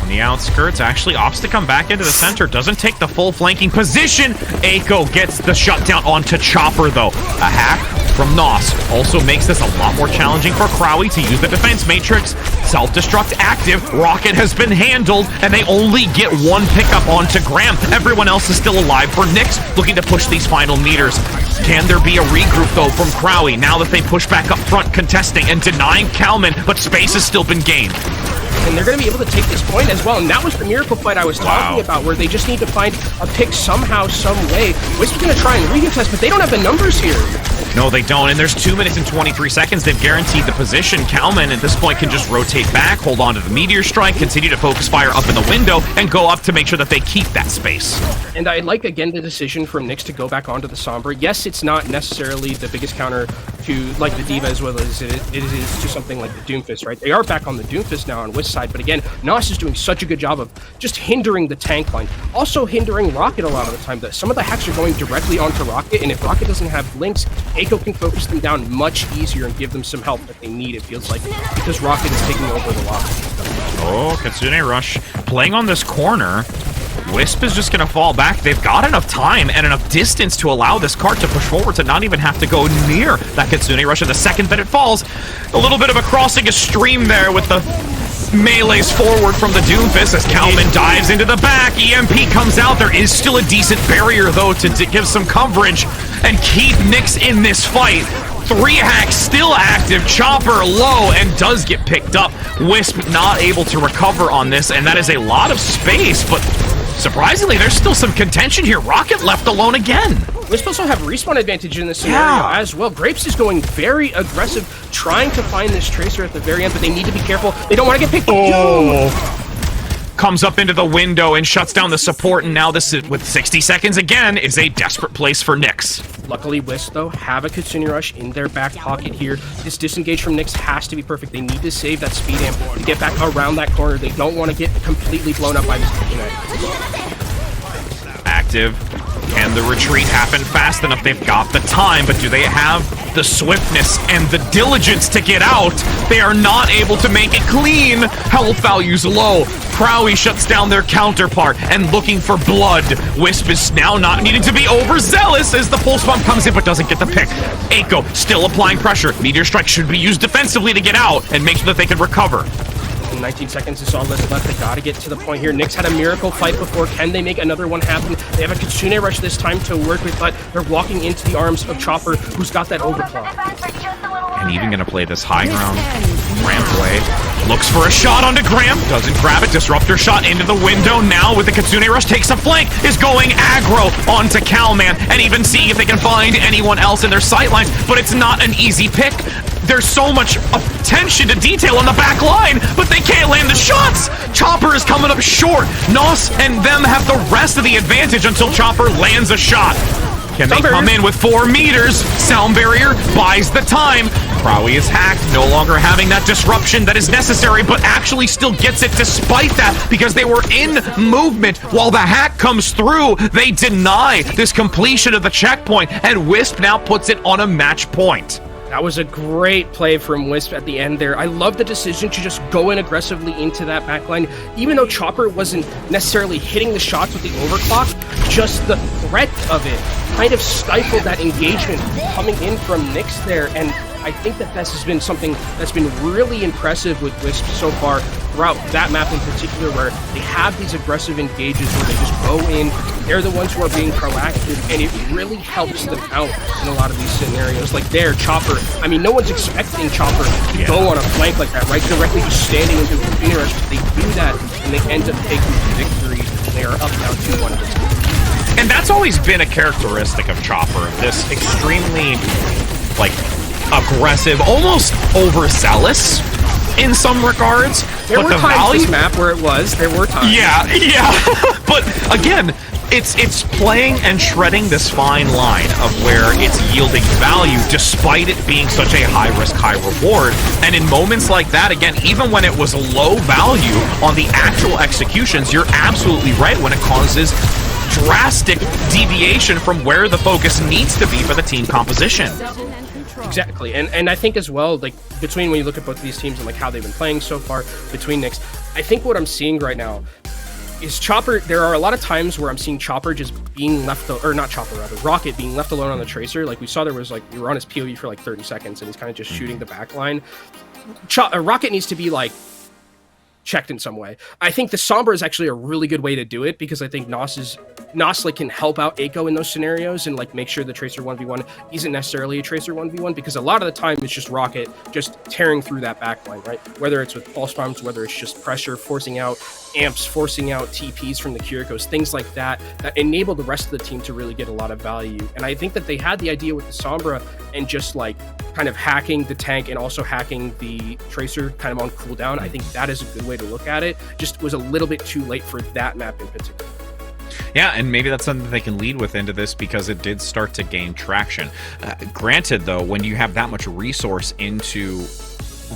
on the outskirts actually opts to come back into the center, doesn't take the full flanking position. Eiko gets the shutdown onto Chopper, though. A hack from NOS also makes this a lot more challenging for Crowie to use the defense matrix. Self-destruct active. Rocket has been handled, and they only get one pickup onto Graham. Everyone else is still alive for Nyx, looking to push these final meters. Can there be a regroup, though, from Crowie now that they push back up front, contesting and denying Cowman, but space has still been gained? and they're going to be able to take this point as well. And that was the miracle fight I was talking about, where they just need to find a pick somehow, some way. Wisp's going to try and recontest, but they don't have the numbers here. No, they don't, and there's 2 minutes and 23 seconds. They've guaranteed the position. Kalman at this point can just rotate back, hold on to the meteor strike, continue to focus fire up in the window, and go up to make sure that they keep that space. And I like, again, the decision from Nyx to go back onto the Sombra. Yes, it's not necessarily the biggest counter to, like, the D.Va as well as it is to something like the Doomfist, right? They are back on the Doomfist now on Wisp side, but again, Nos is doing such a good job of just hindering the tank line. Also hindering Rocket a lot of the time. That some of the hacks are going directly onto Rocket, and if Rocket doesn't have blinks, Eiko can focus them down much easier and give them some help that they need, it feels like, because Rocket is taking over the lock. Oh, Kitsune Rush playing on this corner. Wisp is just going to fall back. They've got enough time and enough distance to allow this cart to push forward to not even have to go near that Kitsune Rush. And the second that it falls, a little bit of a crossing a stream there with the melees forward from the Doomfist as Kalman dives into the back. EMP comes out. There is still a decent barrier, though, to give some coverage and keep Nyx in this fight. 3 hacks still active, Chopper low, and does get picked up. Wisp not able to recover on this, and that is a lot of space, but surprisingly, there's still some contention here. Rocket left alone again. Wisp also have respawn advantage in this scenario as well. Grapes is going very aggressive, trying to find this Tracer at the very end, but they need to be careful. They don't want to get picked up. Comes up into the window and shuts down the support, and now this is, with 60 seconds again, is a desperate place for Nyx. Luckily, Wisp, though, have a Kitsune Rush in their back pocket here. This disengage from Nyx has to be perfect. They need to save that speed amp to get back around that corner. They don't want to get completely blown up by this Kitsune. Active. Can the retreat happen fast enough? They've got the time, but do they have the swiftness and the diligence to get out? They are not able to make it clean. Health values low. Crowy shuts down their counterpart and looking for blood. Wisp is now not needing to be overzealous as the pulse bomb comes in but doesn't get the pick. Eiko still applying pressure. Meteor Strike should be used defensively to get out and make sure that they can recover. 19 seconds is all that's left. They gotta get to the point here. Nyx had a miracle fight before. Can they make another one happen? They have a Kitsune Rush this time to work with, but they're walking into the arms of Chopper, who's got that overclock. And even gonna play this high ground. Graham play. Looks for a shot onto Graham. Doesn't grab it. Disruptor shot into the window. Now with the Kitsune Rush, takes a flank. Is going aggro onto Kalman. And even seeing if they can find anyone else in their sightlines. But it's not an easy pick. There's so much attention to detail on the back line, but they can't land the shots. Chopper is coming up short. Nos and them have the rest of the advantage until Chopper lands a shot. Can they come in with 4 meters? Sound barrier buys the time. Crowy is hacked, no longer having that disruption that is necessary, but actually still gets it despite that because they were in movement while the hack comes through. They deny this completion of the checkpoint, and Wisp now puts it on a match point. That was a great play from Wisp at the end there. I love the decision to just go in aggressively into that backline. Even though Chopper wasn't necessarily hitting the shots with the overclock, just the threat of it kind of stifled that engagement coming in from Nyx there. And I think that this has been something that's been really impressive with Wisp so far throughout that map in particular, where they have these aggressive engages where they just go in. They're the ones who are being proactive, and it really helps them out in a lot of these scenarios. Like there, Chopper, I mean, no one's expecting Chopper to go on a flank like that, right? Directly just standing into a Kitsune Rush. They do that, and they end up taking the victory. They are up now 2-1 at this point. And that's always been a characteristic of Chopper, this extremely, like, aggressive, almost overzealous in some regards. There were times this map where it was. There were times. Yeah. But again, it's playing and shredding this fine line of where it's yielding value despite it being such a high risk, high reward. And in moments like that, again, even when it was low value on the actual executions, you're absolutely right when it causes drastic deviation from where the focus needs to be for the team composition. Exactly, and I think as well, like, between when you look at both of these teams and like how they've been playing so far between Nyx, I think what I'm seeing right now is Chopper. There are a lot of times where I'm seeing Chopper just being left, or not Chopper rather, Rocket being left alone on the Tracer. Like we saw, there was like we were on his POE for like 30 seconds, and he's kind of just shooting the back line. Rocket needs to be like checked in some way. I think the Sombra is actually a really good way to do it, because I think Nos like can help out Eiko in those scenarios and like make sure the Tracer 1v1 isn't necessarily a Tracer 1v1, because a lot of the time it's just Rocket just tearing through that backline, right? Whether it's with pulse bombs, whether it's just pressure, forcing out amps, forcing out TPs from the Kirikos, things like that enable the rest of the team to really get a lot of value. And I think that they had the idea with the Sombra and just like kind of hacking the tank and also hacking the Tracer kind of on cooldown. I think that is a good way to look at it. Just was a little bit too late for that map in particular. Yeah, and maybe that's something they can lead with into this, because it did start to gain traction. Granted, though, when you have that much resource into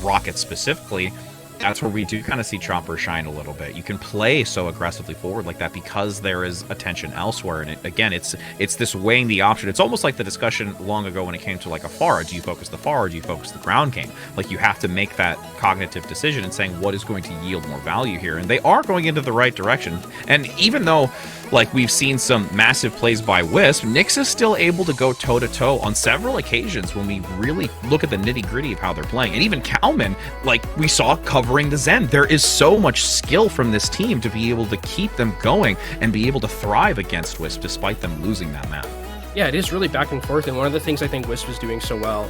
Rocket specifically, that's where we do kind of see Chopper shine a little bit. You can play so aggressively forward like that because there is attention elsewhere. And again, it's this weighing the option. It's almost like the discussion long ago when it came to like a Pharah. Do you focus the Pharah or do you focus the ground game? Like, you have to make that cognitive decision and saying what is going to yield more value here. And they are going into the right direction. And even though like we've seen some massive plays by Wisp, Nyx is still able to go toe-to-toe on several occasions when we really look at the nitty-gritty of how they're playing. And even Kalman, like we saw covering the Zen, there is so much skill from this team to be able to keep them going and be able to thrive against Wisp despite them losing that map. Yeah, it is really back and forth, and one of the things I think Wisp was doing so well,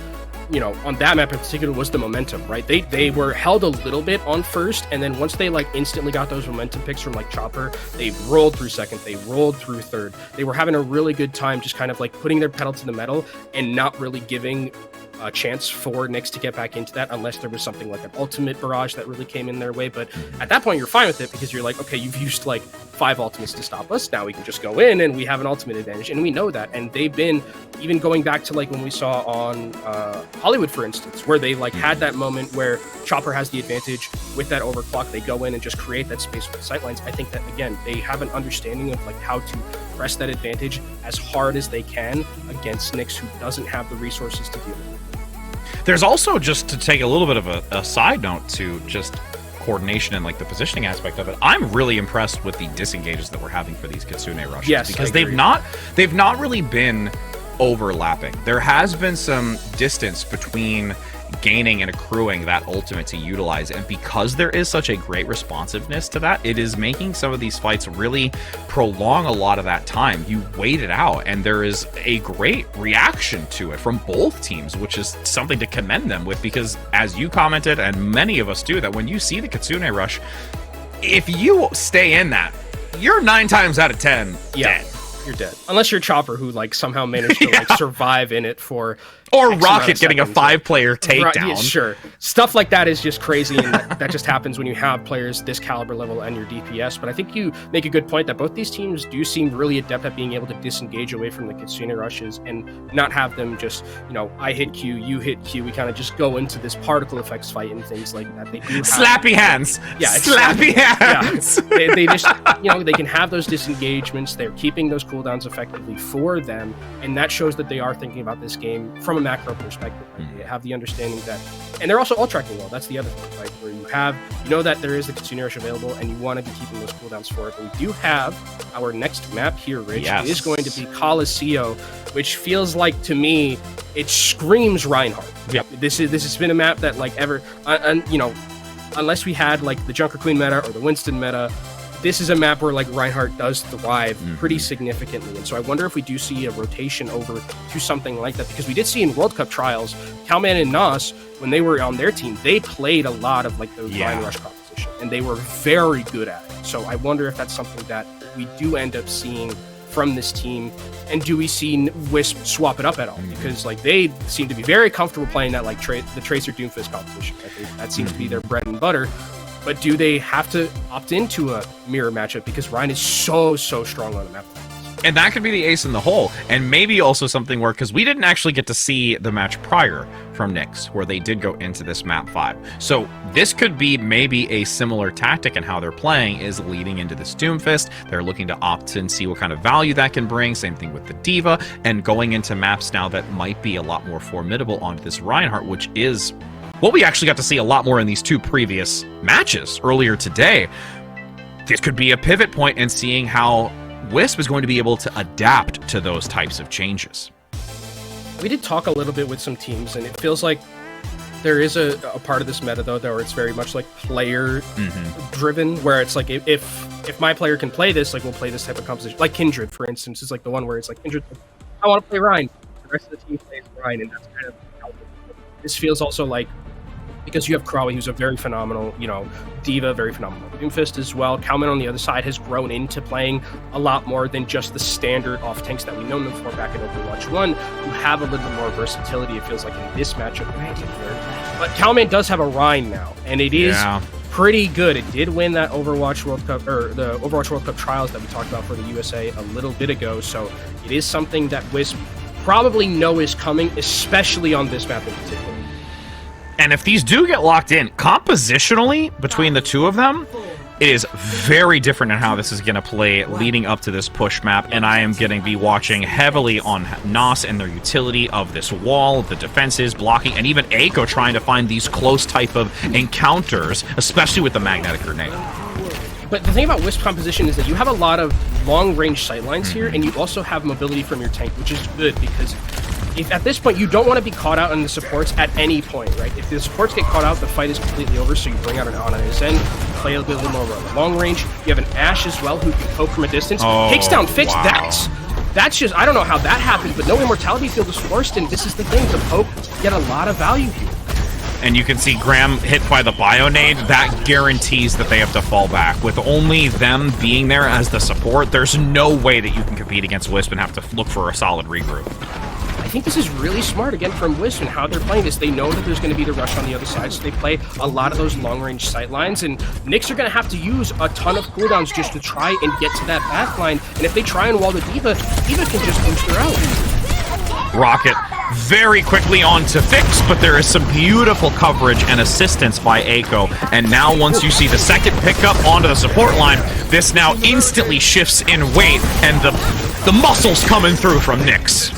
you know, on that map in particular, was the momentum, right? They were held a little bit on first, and then once they like instantly got those momentum picks from like Chopper, they rolled through second, they rolled through third. They were having a really good time just kind of like putting their pedal to the metal and not really giving a chance for Nyx to get back into that unless there was something like an ultimate barrage that really came in their way. But at that point, you're fine with it because you're like, okay, you've used like 5 ultimates to stop us. Now we can just go in and we have an ultimate advantage. And we know that. And they've been, even going back to like when we saw on Hollywood, for instance, where they like had that moment where Chopper has the advantage with that overclock. They go in and just create that space with the sightlines. I think that, again, they have an understanding of like how to press that advantage as hard as they can against Nyx, who doesn't have the resources to deal with it. There's also, just to take a little bit of a side note to just coordination and like the positioning aspect of it, I'm really impressed with the disengages that we're having for these Kitsune rushes. Yes, because they've not really been overlapping. There has been some distance between gaining and accruing that ultimate to utilize, and because there is such a great responsiveness to that, it is making some of these fights really prolong a lot of that time. You wait it out, and there is a great reaction to it from both teams, which is something to commend them with, because as you commented, and many of us do, that when you see the Kitsune rush, if you stay in that, you're 9 times out of 10 dead. You're dead. Unless you're Chopper, who like somehow managed to like survive in it for or Rocket getting a 5-player takedown. Yeah, sure. Stuff like that is just crazy, and that just happens when you have players this caliber level and your DPS. But I think you make a good point that both these teams do seem really adept at being able to disengage away from the Kitsune rushes and not have them just, you know, I hit Q, you hit Q. We kind of just go into this particle effects fight and things like that. They do have, slappy hands. Yeah, slappy hands. Yeah. They just, you know, they can have those disengagements. They're keeping those cooldowns effectively for them, and that shows that they are thinking about this game from a macro perspective. Right? They have the understanding that, and they're also ult tracking well. That's the other thing, right? Where you know that there is the Kitsune rush available, and you want to be keeping those cooldowns for it. But we do have our next map here, Rich. Yes. It is going to be Coliseum, which feels like, to me, it screams Reinhardt. Yep. This has been a map that like ever, you know, unless we had like the Junker Queen meta or the Winston meta, this is a map where like Reinhardt does thrive pretty significantly. And so I wonder if we do see a rotation over to something like that, because we did see in World Cup trials, Kalman and Nos, when they were on their team, they played a lot of like those line rush composition, and they were very good at it. So I wonder if that's something that we do end up seeing from this team, and do we see Wisp swap it up at all? Because like they seem to be very comfortable playing that like the Tracer Doomfist competition. I think that seems to be their bread and butter. But do they have to opt into a mirror matchup, because Ryan is so strong on the map? And that could be the ace in the hole, and maybe also something where, because we didn't actually get to see the match prior from Nyx, where they did go into this map 5. So this could be maybe a similar tactic in how they're playing, is leading into this Doomfist. They're looking to opt and see what kind of value that can bring. Same thing with the Diva, and going into maps now that might be a lot more formidable onto this Reinhardt, which is what we actually got to see a lot more in these 2 previous matches earlier today. This could be a pivot point in seeing how Wisp is going to be able to adapt to those types of changes. We did talk a little bit with some teams, and it feels like There is a part of this meta though where it's very much like player driven, where it's like if my player can play this, like we'll play this type of composition. Like Kindred, for instance, is like the one where it's like Kindred, I want to play Rhine. The rest of the team plays Rhine, and that's kind of how this feels also like, because you have Krawi, who's a very phenomenal, diva, very phenomenal Doomfist as well. Cowman on the other side has grown into playing a lot more than just the standard off tanks that we know them for back in Overwatch 1, who have a little bit more versatility, it feels like, in this matchup in particular. But Cowman does have a Rhine now, and it is pretty good. It did win that Overwatch World Cup, or the Overwatch World Cup trials that we talked about for the USA a little bit ago, so it is something that WISP probably know is coming, especially on this map in particular. And if these do get locked in, compositionally, between the two of them, it is very different in how this is going to play leading up to this push map, and I am going to be watching heavily on NOS and their utility of this wall, the defenses, blocking, and even Eiko trying to find these close type of encounters, especially with the magnetic grenade. But the thing about Wisp composition is that you have a lot of long-range sightlines here, and you also have mobility from your tank, which is good, because if at this point you don't want to be caught out on the supports at any point, right? If the supports get caught out, the fight is completely over, so you bring out an on his end, play a little bit more long range. You have an Ashe as well who can poke from a distance. Takes down Fix. Wow. That's just, I don't know how that happened, but no immortality field is forced, and this is the thing, the poke get a lot of value here. And you can see Graham hit by the Bionade. That guarantees that they have to fall back. With only them being there as the support, there's no way that you can compete against Wisp and have to look for a solid regroup. I think this is really smart, again, from Wisp and how they're playing this. They know that there's going to be the rush on the other side, so they play a lot of those long-range sight lines, and Nyx are going to have to use a ton of cooldowns just to try and get to that backline, and if they try and wall the Diva can just boost her out. Rocket very quickly on to Fix, but there is some beautiful coverage and assistance by Eiko, and now once you see the second pickup onto the support line, this now instantly shifts in weight, and the muscles coming through from Nyx.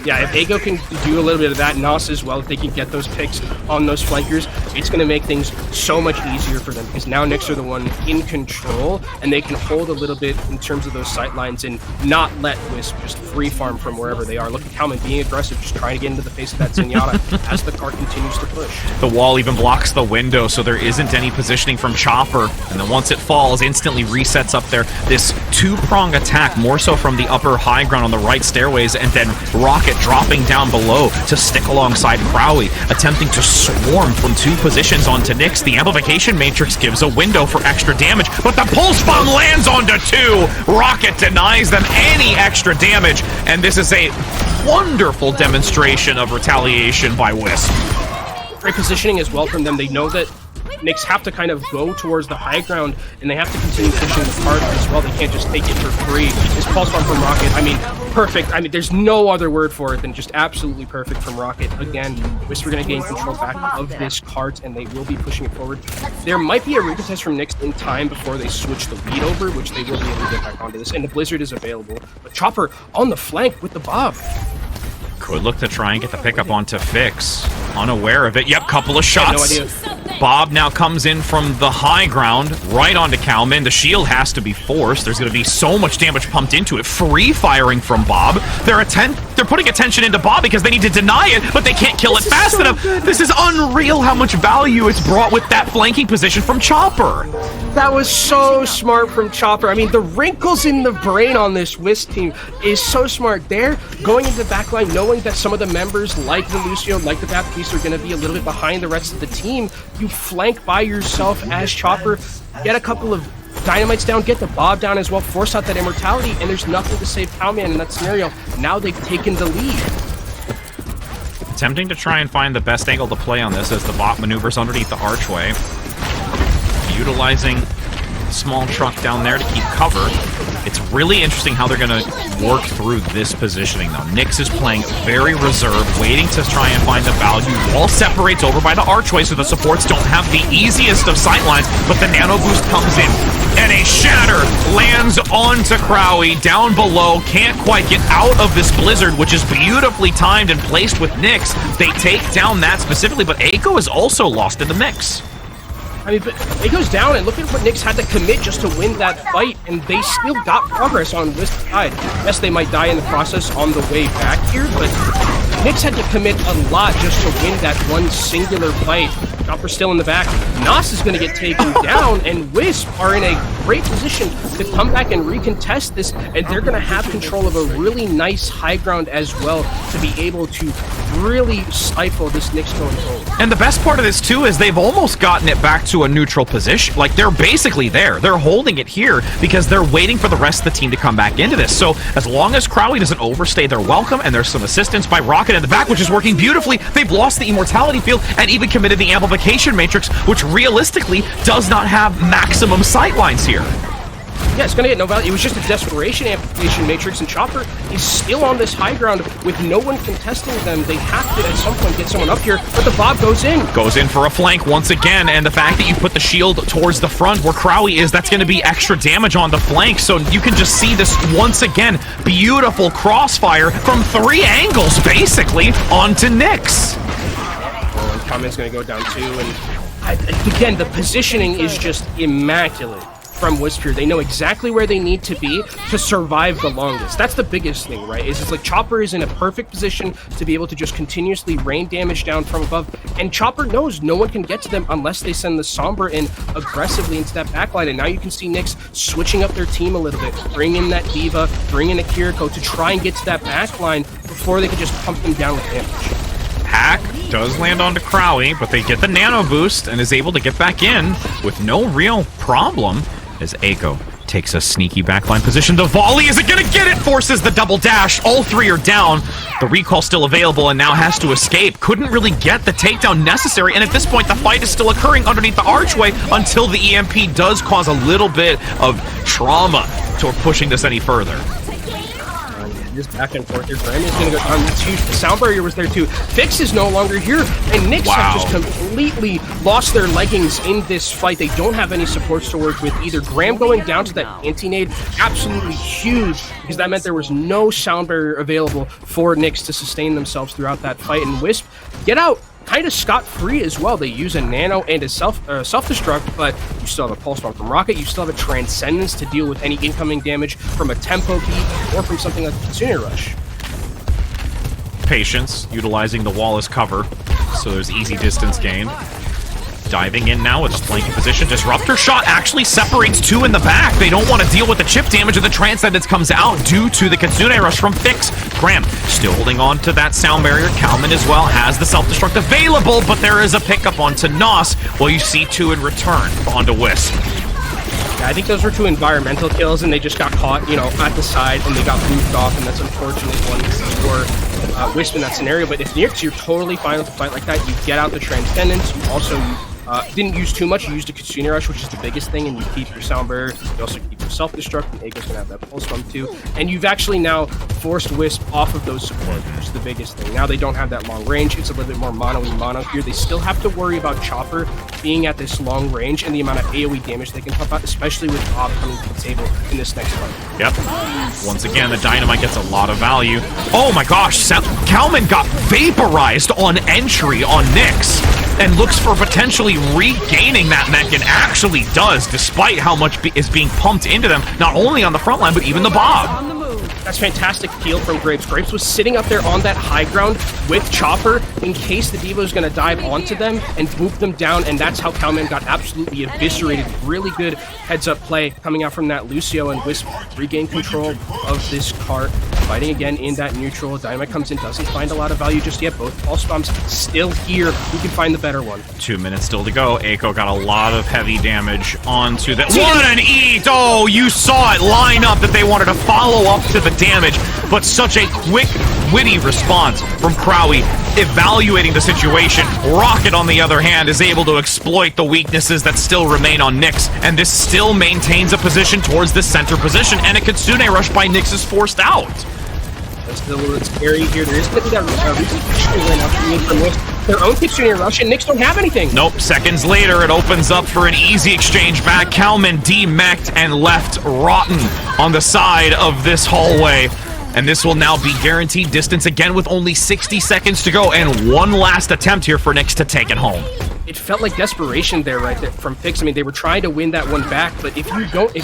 Yeah, if Eiko can do a little bit of that, NOS as well, if they can get those picks on those flankers, it's going to make things so much easier for them, because now Nyx are the one in control, and they can hold a little bit in terms of those sight lines and not let Wisp just free farm from wherever they are. Look at Kalman being aggressive, just trying to get into the face of that Zenyatta as the cart continues to push. The wall even blocks the window, so there isn't any positioning from Chopper, and then once it falls, instantly resets up there. This two-prong attack, more so from the upper high ground on the right stairways, and then Rocket dropping down below to stick alongside Crowley, attempting to swarm from two positions onto Nyx. The amplification matrix gives a window for extra damage, but the pulse bomb lands onto two. Rocket denies them any extra damage, and this is a wonderful demonstration of retaliation by Wisp. Great positioning as well from them. They know that Nyx have to kind of go towards the high ground, and they have to continue pushing the cart as well. They can't just take it for free. This pulse bomb from Rocket, I mean, perfect. I mean, there's no other word for it than just absolutely perfect from Rocket. Again, Wisp are going to gain control back of this cart, and they will be pushing it forward. There might be a recontest from Nyx in time before they switch the lead over, which they will be able to get back onto this, and the Blizzard is available. But Chopper on the flank with the Bob. Could look to try and get the pickup onto Fix. Unaware of it. Yep, couple of shots. No idea. Bob now comes in from the high ground, right onto Kalman. The shield has to be forced. There's going to be so much damage pumped into it. Free firing from Bob. They're putting attention into Bob because they need to deny it, but they can't kill it fast enough. This is unreal how much value it's brought with that flanking position from Chopper. That was so smart from Chopper. I mean, the wrinkles in the brain on this Wisp team is so smart. They're going into the backline knowing that some of the members, like the Lucio, like the Baptiste, are going to be a little bit behind the rest of the team. You flank by yourself as Chopper, get a couple of dynamites down, get the Bob down as well, force out that immortality, and there's nothing to save Cowman in that scenario. Now they've taken the lead. Attempting to try and find the best angle to play on this as the bot maneuvers underneath the archway. Utilizing a small truck down there to keep cover. It's really interesting how they're going to work through this positioning, though. Nyx is playing very reserved, waiting to try and find the value. Wall separates over by the archway, so the supports don't have the easiest of sightlines, but the nano boost comes in, and a shatter lands onto Crowley down below. Can't quite get out of this blizzard, which is beautifully timed and placed with Nyx. They take down that specifically, but Eiko is also lost in the mix. I mean, but it goes down, and look at what Nyx had to commit just to win that fight, and they still got progress on Wisp's side. Yes, they might die in the process on the way back here, but Nyx had to commit a lot just to win that one singular fight. Chopper's still in the back. Nos is going to get taken down, and Wisp are in a great position to come back and recontest this, and they're going to have control of a really nice high ground as well to be able to really stifle this Nyx going forward. And the best part of this, too, is they've almost gotten it back to a neutral position. Like, they're basically there. They're holding it here because they're waiting for the rest of the team to come back into this. So as long as Crowley doesn't overstay their welcome, and there's some assistance by Rocket in the back, which is working beautifully, they've lost the Immortality Field and even committed the Amplification Matrix, which realistically does not have maximum sightlines here. Yeah, it's going to get no value. It was just a desperation amplification matrix, and Chopper is still on this high ground with no one contesting them. They have to, at some point, get someone up here, but the Bob goes in. Goes in for a flank once again, and the fact that you put the shield towards the front where Crowley is, that's going to be extra damage on the flank, so you can just see this once again. Beautiful crossfire from 3 angles, basically, onto Nyx. Oh, and Kamen's going to go down too, and again, the positioning is just immaculate from Wisp here. They know exactly where they need to be to survive the longest. That's the biggest thing, right? Is it's like Chopper is in a perfect position to be able to just continuously rain damage down from above, and Chopper knows no one can get to them unless they send the Sombra in aggressively into that backline. And now you can see Nyx switching up their team a little bit, bring in that Diva, bring in a Kiriko to try and get to that backline before they can just pump them down with damage. Hack does land onto Crowley, but they get the nano boost and is able to get back in with no real problem as Eiko takes a sneaky backline position. The volley, is it gonna get it? Forces the double dash. All 3 are down. The recall still available and now has to escape. Couldn't really get the takedown necessary, and at this point the fight is still occurring underneath the archway until the EMP does cause a little bit of trauma toward pushing this any further. Just back and forth here. Brandon's gonna go down. That's huge. The sound barrier was there too. Fix is no longer here, and Nyx have just completely lost their leggings in this fight. They don't have any supports to work with either. Graham going down to that anti-nade, absolutely huge, because that meant there was no sound barrier available for Nyx to sustain themselves throughout that fight. And Wisp get out kind of scot-free as well. They use a nano and a self-destruct, but you still have a pulse bomb from Rocket. You still have a Transcendence to deal with any incoming damage from a tempo beat or from something like the Kitsune Rush. Patience, utilizing the wall as cover, so there's easy distance gain. Diving in now with his flanking position. Disruptor shot actually separates 2 in the back. They don't want to deal with the chip damage, and the Transcendence comes out due to the Kitsune Rush from Fix. Graham still holding on to that sound barrier. Kalman as well has the self-destruct available, but there is a pickup onto Nos, while you see 2 in return onto Wisp. Yeah, I think those were 2 environmental kills, and they just got caught, you know, at the side, and they got moved off, and that's unfortunate one for Wisp in that scenario. But if Nyx, you're totally fine with a fight like that. You get out the Transcendence. You also didn't use too much. You used a Kitsune Rush, which is the biggest thing, and you keep your sound barrier. You also keep your self-destruct, and Eiko's gonna have that pulse bomb too. And you've actually now forced Wisp off of those supports, which is the biggest thing. Now they don't have that long range. It's a little bit more mono here. They still have to worry about Chopper being at this long range and the amount of AoE damage they can pump out, especially with Bob coming to the table in this next fight. Yep. Once again, the Dynamite gets a lot of value. Oh my gosh, Kalman got vaporized on entry on Nyx, and looks for potentially regaining that mech, and actually does, despite how much is being pumped into them, not only on the front line, but even the Bob. That's fantastic peel from Grapes. Grapes was sitting up there on that high ground with Chopper in case the Diva was going to dive onto them and swoop them down, and that's how Kalman got absolutely eviscerated. Really good heads-up play coming out from that Lucio, and Wisp regained control of this cart. Fighting again in that neutral. Dynamite comes in, doesn't find a lot of value just yet. Both pulse bombs still here. Who can find the better one? 2 minutes still to go. Eiko got a lot of heavy damage onto that. What an eat! Oh, you saw it line up that they wanted to follow up to the damage, but such a quick, witty response from Crowley, evaluating the situation. Rocket, on the other hand, is able to exploit the weaknesses that still remain on Nyx, and this still maintains a position towards the center position, and a Kitsune Rush by Nyx is forced out. That's still a little scary here. There is going to be that recent Kitsune right now from Nyx. Their own Kitsune Rush, and Nyx don't have anything. Nope. Seconds later, it opens up for an easy exchange back. Kalman demeched and left rotten on the side of this hallway. And this will now be guaranteed distance again with only 60 seconds to go, and one last attempt here for Nyx to take it home. it felt like desperation there, right there from Fix. I mean, they were trying to win that one back, but if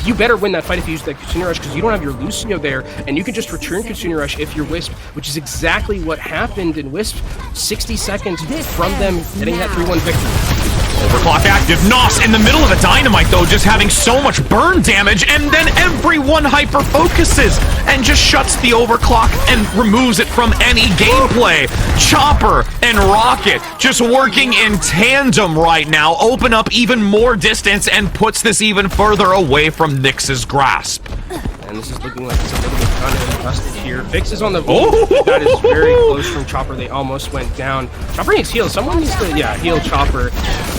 you better win that fight if you use that Kitsune Rush, because you don't have your Lucio there, and you can just return Kitsune Rush if you're Wisp, which is exactly what happened in Wisp. 60 seconds from them getting that 3-1 victory. Overclock active. Nos in the middle of the dynamite, though, just having so much burn damage, and then everyone hyper-focuses and just shuts the overclock and removes it from any gameplay. Chopper and Rocket just working in tandem right now, open up even more distance and puts this even further away from Nyx's grasp. And this is looking like it's a little bit done and dusted here. Fix is on the that is very close from Chopper. They almost went down. Chopper needs heal. Someone needs to, heal Chopper.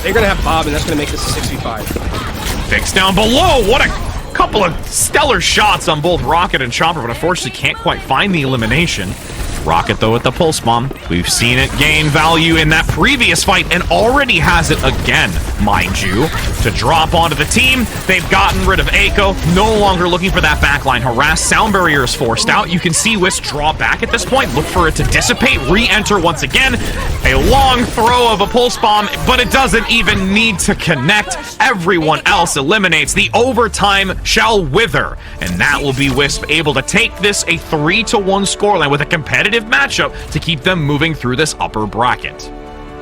They're going to have Bob, and that's going to make this a 65. Fix down below. What a couple of stellar shots on both Rocket and Chopper, but unfortunately can't quite find the elimination. Rocket, though, with the Pulse Bomb. We've seen it gain value in that previous fight and already has it again, mind you, to drop onto the team. They've gotten rid of Eiko, no longer looking for that backline harass. Sound barrier is forced out. You can see Wisp draw back at this point, look for it to dissipate, re-enter once again. A long throw of a Pulse Bomb, but it doesn't even need to connect. Everyone else eliminates. The overtime shall wither, and that will be Wisp able to take this a 3-1 scoreline with a competitive matchup to keep them moving through this upper bracket.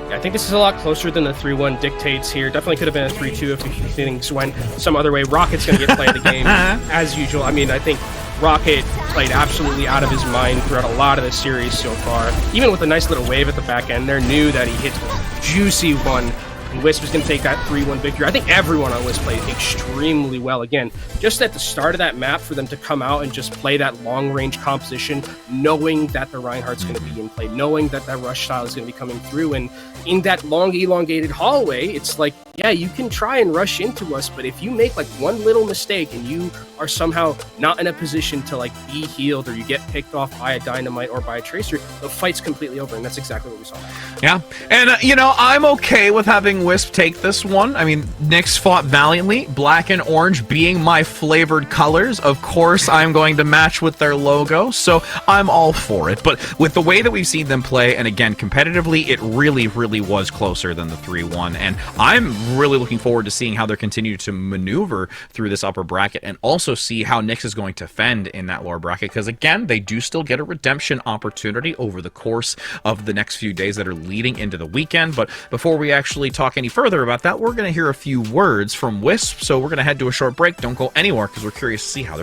Yeah, I think this is a lot closer than the 3-1 dictates here. Definitely could have been a 3-2 if things went some other way. Rocket's going to get play of the game as usual. I mean, I think Rocket played absolutely out of his mind throughout a lot of the series so far. Even with a nice little wave at the back end there, knew that he hit a juicy one. And Wisp was going to take that 3-1 victory. I think everyone on Wisp played extremely well. Again, just at the start of that map, for them to come out and just play that long-range composition, knowing that the Reinhardt's going to be in play, knowing that that rush style is going to be coming through. And in that long, elongated hallway, it's like, yeah, you can try and rush into us, but if you make like one little mistake and you are somehow not in a position to like be healed, or you get picked off by a dynamite or by a tracer, the fight's completely over. And that's exactly what we saw. Yeah, and I'm okay with having Wisp take this one. I mean, Nyx fought valiantly, black and orange being my flavored colors. Of course, I'm going to match with their logo, so I'm all for it. But with the way that we've seen them play, and again, competitively, it really, really was closer than the 3-1, and I'm really looking forward to seeing how they continue to maneuver through this upper bracket, and also see how Nyx is going to fend in that lower bracket, because again, they do still get a redemption opportunity over the course of the next few days that are leading into the weekend. But before we actually talk any further about that, we're going to hear a few words from Wisp, so we're going to head to a short break. Don't go anywhere, because we're curious to see how they're